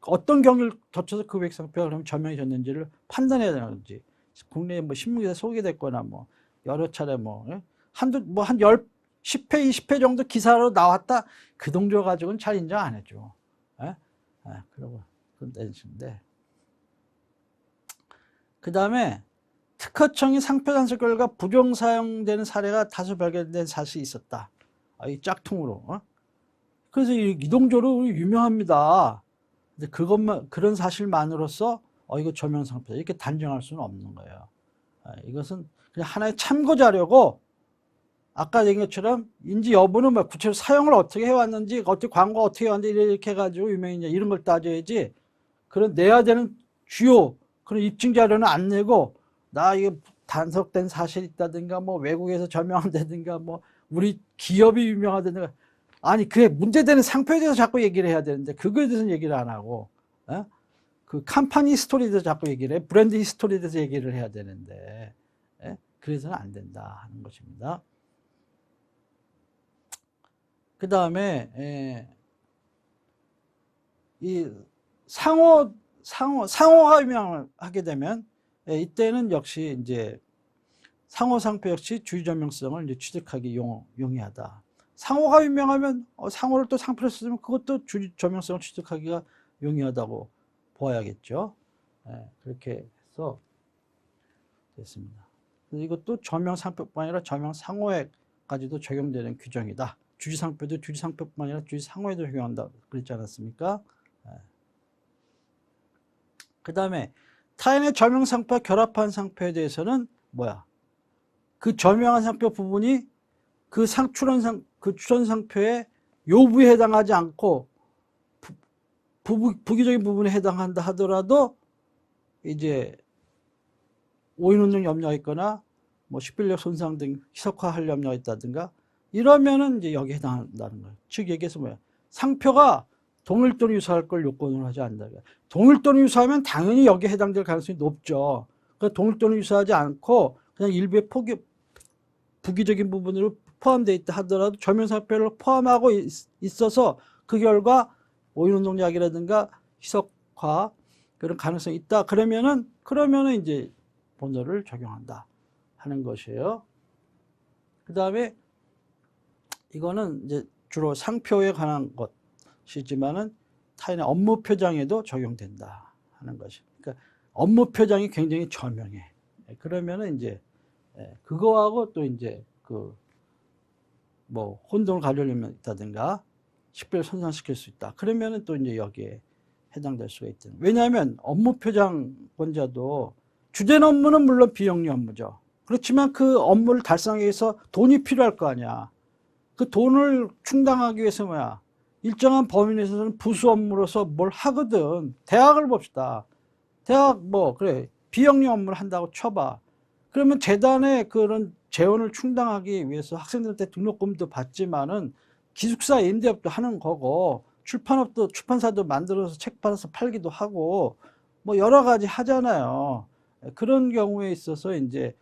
어떤 경위를 거쳐서 그 외국 상표가 그럼 저명해졌는지를 판단해야 되는 거지. 국내에 뭐 신문기사에 소개됐거나 뭐 여러 차례 한 10회, 20회 정도 기사로 나왔다. 그 정도 가지고는 잘 인정 안 해줘. 그러고, 그건 댄스인데. 그 다음에 특허청이 상표 단속 결과 부정 사용되는 사례가 다수 발견된 사실이 있었다. 이 짝퉁으로. 그래서 이동조로 유명합니다. 근데 그런 사실만으로서 이거 저명 상표다 이렇게 단정할 수는 없는 거예요. 이것은 그냥 하나의 참고 자료고, 아까 얘기한 것처럼 인지 여부는 구체적으로 사용을 어떻게 해왔는지, 어떻게 광고 어떻게 해왔는지 이렇게 해가지고 유명했냐 이런 걸 따져야지. 그런 내야 되는 주요 그런 입증 자료는 안 내고, 나 이게 단속된 사실이 있다든가 뭐 외국에서 저명한다든가 뭐 우리 기업이 유명하다든가, 아니 그게 문제되는 상표에 대해서 자꾸 얘기를 해야 되는데 그거에 대해서는 얘기를 안 하고, 그 컴퍼니 히스토리에 대해서 자꾸 얘기를 해. 브랜드 히스토리에 대해서 얘기를 해야 되는데, 그래서는 안 된다 하는 것입니다. 그 다음에 이 상호가 유명하게 되면 이때는 역시 이제 상호 상표 역시 주의 저명성을 이제 취득하기 용이하다. 상호가 유명하면 상호를 또 상표로 쓰면 그것도 주의 저명성을 취득하기가 용이하다고 보아야겠죠. 그렇게 해서 됐습니다. 이것도 저명 상표뿐 아니라 저명 상호에까지도 적용되는 규정이다. 주지상표도 주지상표뿐만 아니라 주지상호에도 적용한다 그랬지 않았습니까? 그 다음에 타인의 저명상표와 결합한 상표에 대해서는 그 저명한 상표 부분이 그 출원상표의 요부에 해당하지 않고 부기적인 부분에 해당한다 하더라도 이제 오인운동 염려가 있거나 뭐 식별력 손상 등 희석화할 염려가 있다든가 이러면은 이제 여기에 해당한다는 거예요. 즉 얘기해서 상표가 동일 또는 유사할 걸 요건으로 하지 않는다. 동일 또는 유사하면 당연히 여기에 해당될 가능성이 높죠. 그러니까 동일 또는 유사하지 않고 그냥 일부의 부기적인 부분으로 포함되어 있다 하더라도 저명상표를 포함하고 있어서 그 결과 오인운동약이라든가 희석화 그런 가능성이 있다. 그러면은 이제 본어를 적용한다 하는 것이에요. 그 다음에 이거는 이제 주로 상표에 관한 것이지만은 타인의 업무 표장에도 적용된다 하는 것이. 그러니까 업무 표장이 굉장히 저명해. 그러면은 이제 그거하고 또 이제 혼동을 가져오려면 있다든가 식별 손상시킬 수 있다. 그러면은 또 이제 여기에 해당될 수가 있다. 왜냐하면 업무 표장권자도 주된 업무는 물론 비영리 업무죠. 그렇지만 그 업무를 달성하기 위해서 돈이 필요할 거 아니야. 그 돈을 충당하기 위해서 일정한 범위 내에서는 부수 업무로서 뭘 하거든. 대학을 봅시다. 대학 그래 비영리 업무를 한다고 쳐봐. 그러면 재단에 그런 재원을 충당하기 위해서 학생들한테 등록금도 받지만은 기숙사 임대업도 하는 거고 출판사도 만들어서 책 받아서 팔기도 하고 여러 가지 하잖아요. 그런 경우에 있어서 이제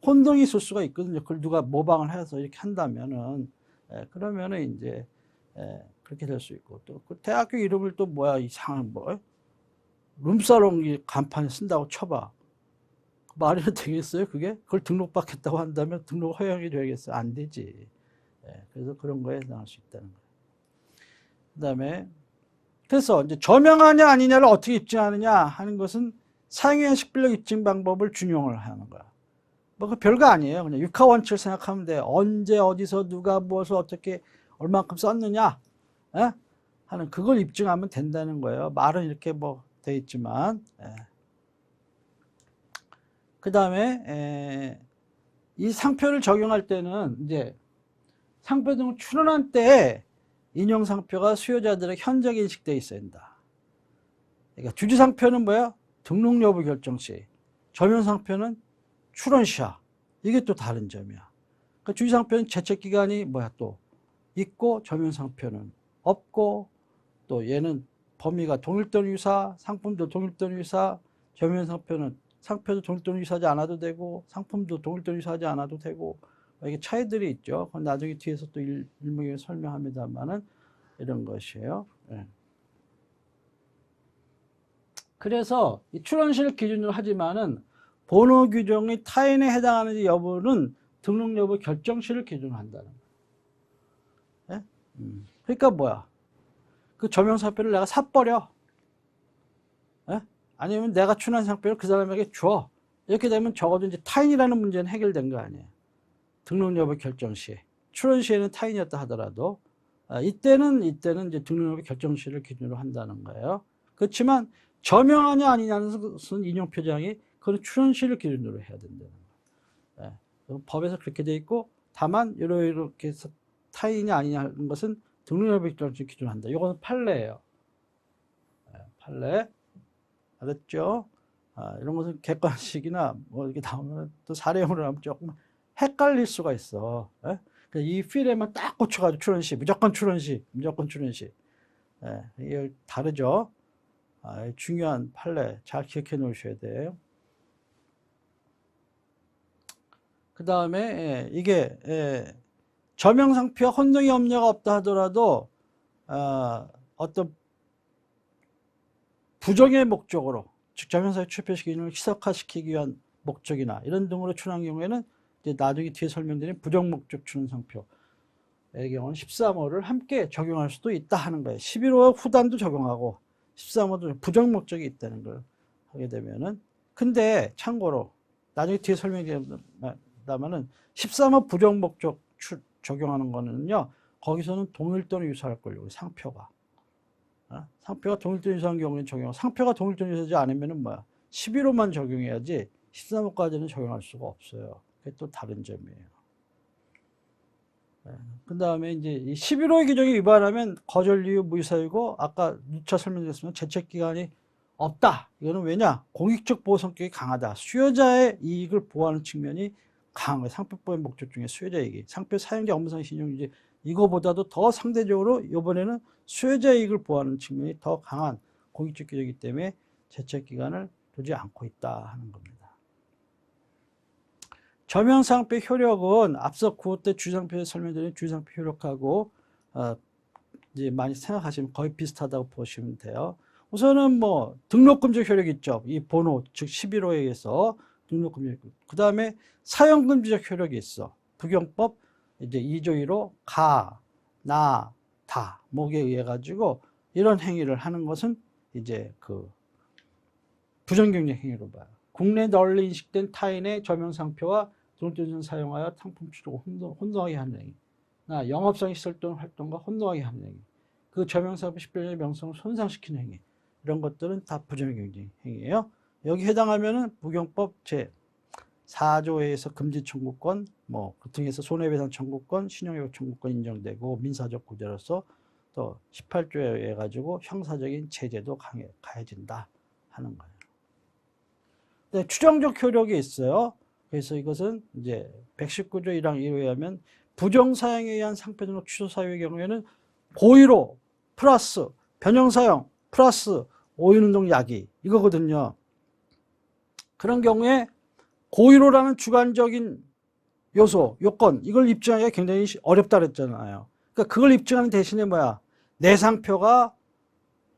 혼동이 있을 수가 있거든요. 그걸 누가 모방을 해서 이렇게 한다면은 그러면은 이제 그렇게 될 수 있고, 또 그 대학교 이름을 또 이상한 룸사롱 간판에 쓴다고 쳐봐. 말이 되겠어요, 그게? 그걸 등록받겠다고 한다면 등록 허용이 되겠어요? 안 되지. 그래서 그런 거에 해당할 수 있다는 거예요. 그 다음에, 그래서 이제 저명하냐 아니냐를 어떻게 입증하느냐 하는 것은 사용한 식별력 입증 방법을 준용을 하는 거야. 그 별거 아니에요. 그냥 육하 원칙을 생각하면 돼. 언제, 어디서, 누가 무엇을 어떻게, 얼만큼 썼느냐, 하는 그걸 입증하면 된다는 거예요. 말은 이렇게 뭐 돼 있지만. 그 다음에 이 상표를 적용할 때는 이제 상표 등을 출원한 때에 인용 상표가 수요자들의 현저하게 인식되어 있어야 된다. 그러니까 주지 상표는 뭐야? 등록 여부 결정 시. 점용 상표는 출원 시야. 이게 또 다른 점이야. 그러니까 주지 상표는 제책 기간이 뭐야 또 있고, 점용 상표는 없고, 또 얘는 범위가 동일 또는 유사, 상품도 동일 또는 유사, 점용 상표는 상표도 동일 또는 유사하지 않아도 되고, 상품도 동일 또는 유사하지 않아도 되고, 이게 차이들이 있죠. 그건 나중에 뒤에서 또 일목요연히 설명합니다만은 이런 것이에요. 예. 그래서 이 출원시를 기준으로 하지만은 번호 규정이 타인에 해당하는지 여부는 등록 여부 결정시를 기준으로 한다는 거예요. 예? 그러니까 뭐야? 그 점용상표를 내가 사버려. 예? 아니면 내가 출원한 상표를 그 사람에게 줘. 이렇게 되면 적어도 이제 타인이라는 문제는 해결된 거 아니에요. 등록 여부 결정 시. 출원 시에는 타인이었다 하더라도 이때는 이제 등록 여부 결정 시를 기준으로 한다는 거예요. 그렇지만 점용하냐 아니냐는 것은 인용 표장이 그건 출원 시를 기준으로 해야 된다는 거예요. 예. 법에서 그렇게 돼 있고, 다만 이렇게 해서 타인이 아니냐는 것은 등록 여부 결정 시 기준으로 한다. 이거는 판례예요. 예, 판례. 알았죠? 이런 것은 객관식이나 뭐 이렇게 나오면 또 사례형으로 하면 조금 헷갈릴 수가 있어. 예? 이 필에만 딱 꽂혀가지고 출원시, 무조건 출원시, 무조건 출원시. 예, 이게 다르죠? 중요한 판례 잘 기억해 놓으셔야 돼요. 그 다음에 이게 점용상표와 혼동의 염려가 없다 하더라도 어떤 부정의 목적으로, 즉 점용사의 출표식 기준을 희석화시키기 위한 목적이나 이런 등으로 출원한 경우에는 이제 나중에 뒤에 설명드린 부정목적 출원상표의 경우는 13호를 함께 적용할 수도 있다 하는 거예요. 11호 후단도 적용하고 13호도 부정목적이 있다는 걸 하게 되면은. 근데 참고로 나중에 뒤에 설명드리다마는 13호 부정목적 적용하는 거는요, 거기서는 동일 또는 유사할 걸요. 상표가. 상표가 동일 또는 유사한 경우는 적용. 상표가 동일 또는 유사하지 않으면은 뭐야? 11호만 적용해야지 13호까지는 적용할 수가 없어요. 그게 또 다른 점이에요. 그 다음에 이제 11호의 규정에 위반하면 거절 이유 무유사이고, 아까 누차 설명드렸지만 제책기간이 없다. 이거는 왜냐? 공익적 보호 성격이 강하다. 수요자의 이익을 보호하는 측면이 강한 거예요. 상표법의 목적 중에 수요자 이익, 상표 사용자 업무상 신용유지, 이거보다도 더 상대적으로 이번에는 수요자 이익을 보호하는 측면이 더 강한 공익적 규정이기 때문에 제책기간을 두지 않고 있다 하는 겁니다. 점용상표 효력은 앞서 9호 때 주상표에 설명드린 주상표 효력하고 이제 많이 생각하시면 거의 비슷하다고 보시면 돼요. 우선은 뭐 등록금지적 효력이 있죠. 이 번호, 즉 11호에 의해서 등록금지적. 그 다음에 사용금지적 효력이 있어. 부경법 이제 2조 1호 가, 나, 다, 목에 의해 가지고 이런 행위를 하는 것은 이제 그 부정경쟁 행위로 봐요. 국내 널리 인식된 타인의 점용상표와 등록증을 사용하여 상품 취득을 혼동하게 하는 행위, 영업상 시설 또는 활동과 혼동하게 하는 행위, 그 점용상표 10별의 명성을 손상시키는 행위, 이런 것들은 다 부정경쟁 행위예요. 여기 해당하면은 부경법 제 4조에서 금지 청구권, 뭐 그 등에서 손해배상 청구권, 신용회복 청구권 인정되고 민사적 구제로서 또 18조에 의해 가지고 형사적인 제재도 가해진다 하는 거예요. 네, 추정적 효력이 있어요. 그래서 이것은 이제 119조 1항 1호에 하면 부정사용에 의한 상표 등록 취소 사유의 경우에는 고의로 플러스 변형사용 플러스 오인운동 야기 이거거든요. 그런 경우에 고의로라는 주관적인 요소, 요건 이걸 입증하기가 굉장히 어렵다 그랬잖아요. 그러니까 그걸 입증하는 대신에 뭐야? 내 상표가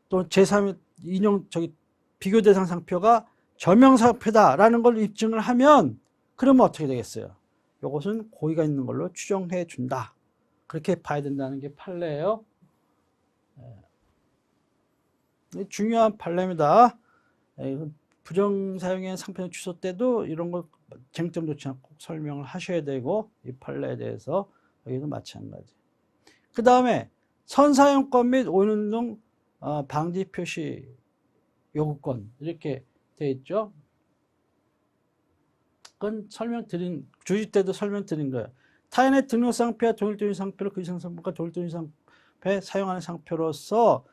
또 제3의 인용 비교 대상 상표가 점용상표다라는 걸 입증을 하면 그러면 어떻게 되겠어요? 이것은 고의가 있는 걸로 추정해 준다. 그렇게 봐야 된다는 게 판례예요. 중요한 판례입니다. 부정사용의 상표 취소 때도 이런 거 쟁점 놓지 않고 설명을 하셔야 되고, 이 판례에 대해서 여기도 마찬가지. 그 다음에 선사용권 및 오인운동 방지 표시 요구권 이렇게 돼 있죠. 그건 주식 때도 설명드린 거예요. 타인의 등록 상표와 동일등유 상표를 그 이상 상표가 동일등유 상표에 사용하는 상표로서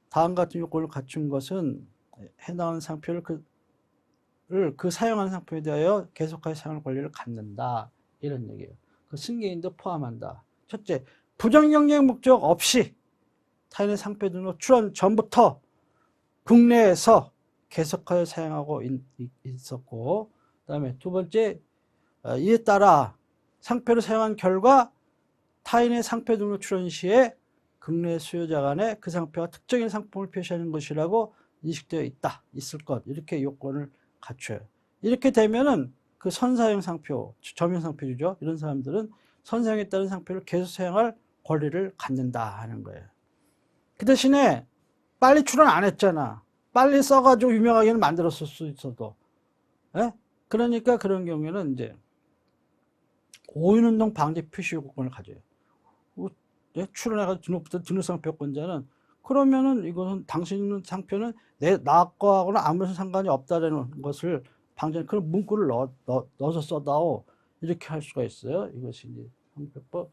다음 같은 요건을 갖춘 것은 해당하는 상표를 그 사용하는 상표에 대하여 계속하여 사용할 권리를 갖는다. 이런 얘기예요. 그 승계인도 포함한다. 첫째, 부정경쟁 목적 없이 타인의 상표 등록 출원 전부터 국내에서 계속하여 사용하고 있었고, 그 다음에 두 번째, 이에 따라 상표를 사용한 결과 타인의 상표 등록 출원 시에 국내 수요자 간에 그 상표와 특정인 상품을 표시하는 것이라고 인식되어 있을 것, 이렇게 요건을 갖춰요. 이렇게 되면은 그 선사용 상표, 점용 상표주죠. 이런 사람들은 선사용에 따른 상표를 계속 사용할 권리를 갖는다 하는 거예요. 그 대신에 빨리 출원 안 했잖아. 빨리 써가지고 유명하게는 만들었을 수 있어도. 예? 그러니까 그런 경우에는 이제 오인운동 방지 표시 요건을 가져요. 출원해가지고 등록상표권자는 그러면은 이거는 당신 상표는 나 거하고는 아무런 상관이 없다라는 것을 방지하는 그런 문구를 넣어서 써다오. 이렇게 할 수가 있어요. 이것이 이제 상표법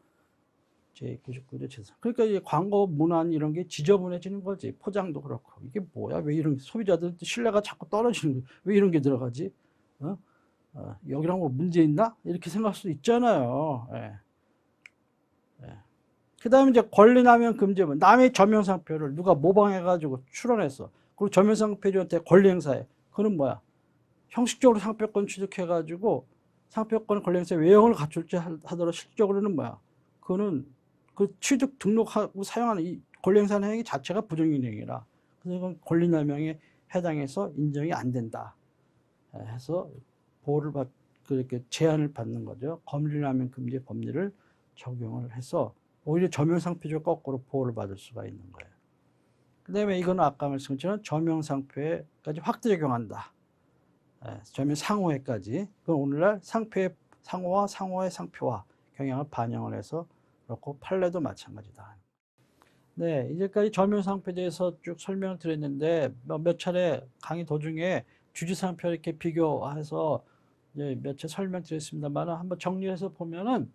제99조 제3. 그러니까 이제 광고 문안 이런 게 지저분해지는 거지. 포장도 그렇고. 이게 뭐야? 왜 이런 소비자들 신뢰가 자꾸 떨어지는 거야? 왜 이런 게 들어가지? 여기랑 뭐 문제 있나? 이렇게 생각할 수도 있잖아요. 예. 예. 그 다음에 이제 권리남용 금지문. 남의 점용상표를 누가 모방해가지고 출원했어. 그리고 점용상표주한테 권리 행사해. 그건 뭐야? 형식적으로 상표권 취득해가지고 상표권 권리 행사에 외형을 갖출지 하더라도 실질적으로는 뭐야? 그거는 그 취득 등록하고 사용하는 이 권리 행사하는 행위 자체가 부정인 행위라. 그래서 이건 권리남용에 해당해서 인정이 안 된다. 해서 보호를 그렇게 제한을 받는 거죠. 권리남용 금지 법리를 적용을 해서 오히려 점용상표주 거꾸로 보호를 받을 수가 있는 거예요. 그 다음에 이거는 아까 말씀드린 것처럼 점용상표에까지 확대 적용한다. 점용상호에까지. 그건 오늘날 상표의 상호와 상호의 상표와 경향을 반영을 해서 그렇고 판례도 마찬가지다. 네, 이제까지 점용상표에 대해서 쭉 설명을 드렸는데 몇 차례 강의 도중에 주지상표 이렇게 비교해서 이제 몇 차례 설명드렸습니다만 한번 정리해서 보면은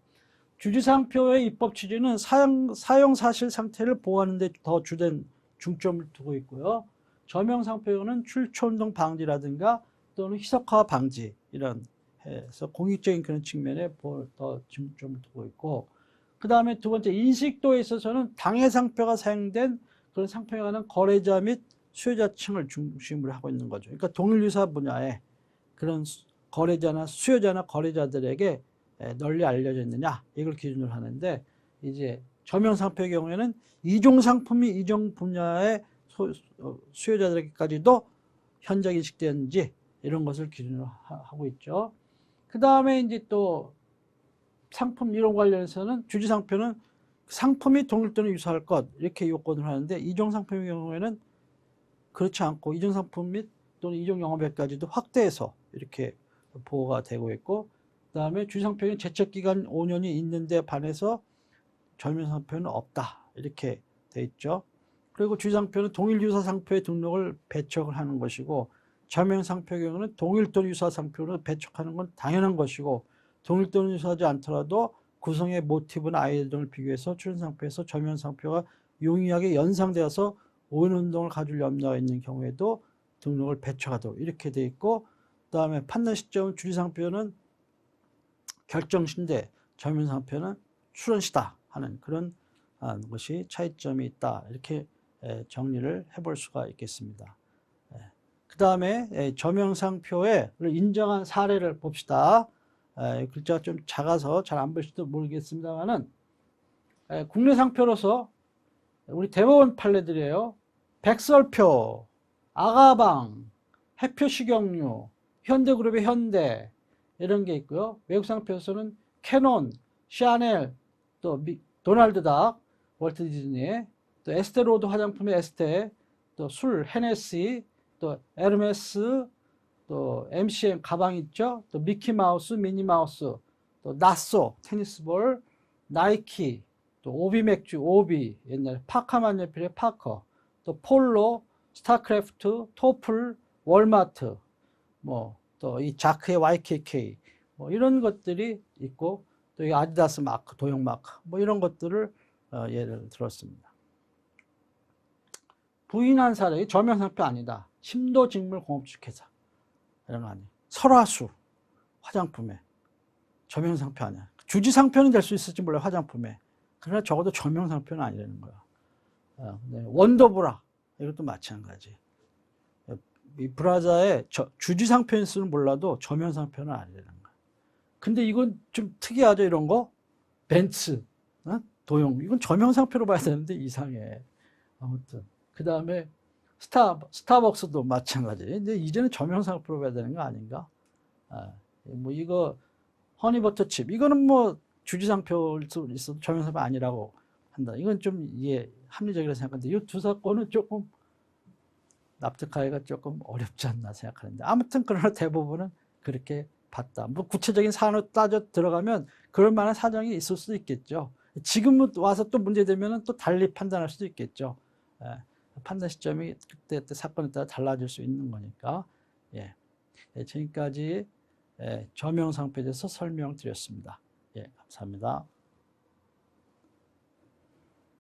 주지상표의 입법 취지는 사용 사실 상태를 보호하는 데 더 주된 중점을 두고 있고요. 점용상표는 출처운동 방지라든가 또는 희석화 방지 이런 해서 공익적인 그런 측면에 더 중점을 두고 있고, 그 다음에 두 번째 인식도에 있어서는 당해 상표가 사용된 그런 상표에 관한 거래자 및 수요자층을 중심으로 하고 있는 거죠. 그러니까 동일유사 분야에 그런 거래자나 수요자나 거래자들에게 널리 알려져 있느냐 이걸 기준으로 하는데, 이제 점용상표의 경우에는 이종 상품이 이종 분야의 수요자들에게까지도 현장 인식되는지 이런 것을 기준으로 하고 있죠. 그 다음에 이제 또 상품 이론 관련해서는 주지상표는 상품이 동일 또는 유사할 것 이렇게 요건을 하는데, 이종 상품의 경우에는 그렇지 않고 이종 상품 및 또는 이종 영업에까지도 확대해서 이렇게 보호가 되고 있고, 그 다음에 주지상표는 제척기간 5년이 있는데 반해서 점용상표는 없다 이렇게 돼 있죠. 그리고 주지상표는 동일 유사 상표의 등록을 배척을 하는 것이고, 점용상표의 경우는 동일 또는 유사 상표로 배척하는 건 당연한 것이고, 동일 또는 유사하지 않더라도 구성의 모티브나 아이디어 등을 비교해서 출연상표에서 점용상표가 용이하게 연상되어서 오인운동을 가질 염려가 있는 경우에도 등록을 배척하도록 이렇게 돼 있고, 그 다음에 판단 시점은 주지상표는 결정시인데 점용상표는 출원시다 하는 그런 것이 차이점이 있다 이렇게 정리를 해볼 수가 있겠습니다. 그 다음에 점용상표에 인정한 사례를 봅시다. 글자가 좀 작아서 잘 안 보실지도 모르겠습니다만은 국내 상표로서 우리 대법원 판례들이에요. 백설표, 아가방, 해표식용유, 현대그룹의 현대 이런 게 있고요. 외국 상표에서는 캐논, 샤넬, 또 도널드 닥, 월트 디즈니, 또 에스테로드 화장품의 에스테, 또 술, 헤네시, 또 에르메스, 또 MCM 가방 있죠. 또 미키마우스, 미니마우스, 또 나쏘, 테니스볼, 나이키, 또 오비 맥주, 오비, 옛날에 파카만 연필의 파커, 또 폴로, 스타크래프트, 토플, 월마트, 뭐 또 이 자크의 YKK, 뭐 이런 것들이 있고, 또 이 아디다스 마크, 도형 마크, 뭐 이런 것들을 예를 들었습니다. 부인한 사례, 저명상표 아니다. 심도직물 공업축회사 이런 거 아니에요. 설화수 화장품에 저명상표 아니야. 주지상표는 될 수 있을지 몰라요. 화장품에. 그러나 적어도 저명상표는 아니라는 거야. 원더브라 이것도 마찬가지. 이 브라자의 주지상표인 수는 몰라도 저명상표는 아니라는 거야. 근데 이건 좀 특이하죠. 이런 거. 벤츠, 도용, 이건 저명상표로 봐야 되는데 이상해. 아무튼 그 다음에 스타벅스도 마찬가지. 근데 이제는 저명상표로 봐야 되는 거 아닌가? 뭐 이거 허니버터칩, 이거는 뭐 주지상표일 수 있어도 저명상표 아니라고 한다. 이건 좀 이해 합리적이라고 생각하는데 이 두 사건은 조금 납득하기가 조금 어렵지 않나 생각하는데, 아무튼 그러나 대부분은 그렇게 봤다. 뭐 구체적인 사안으로 따져 들어가면 그럴 만한 사정이 있을 수도 있겠죠. 지금 와서 또 문제되면 또 달리 판단할 수도 있겠죠. 판단 시점이 그때 사건에 따라 달라질 수 있는 거니까. 지금까지 저명상표에 대해서 설명드렸습니다. 감사합니다.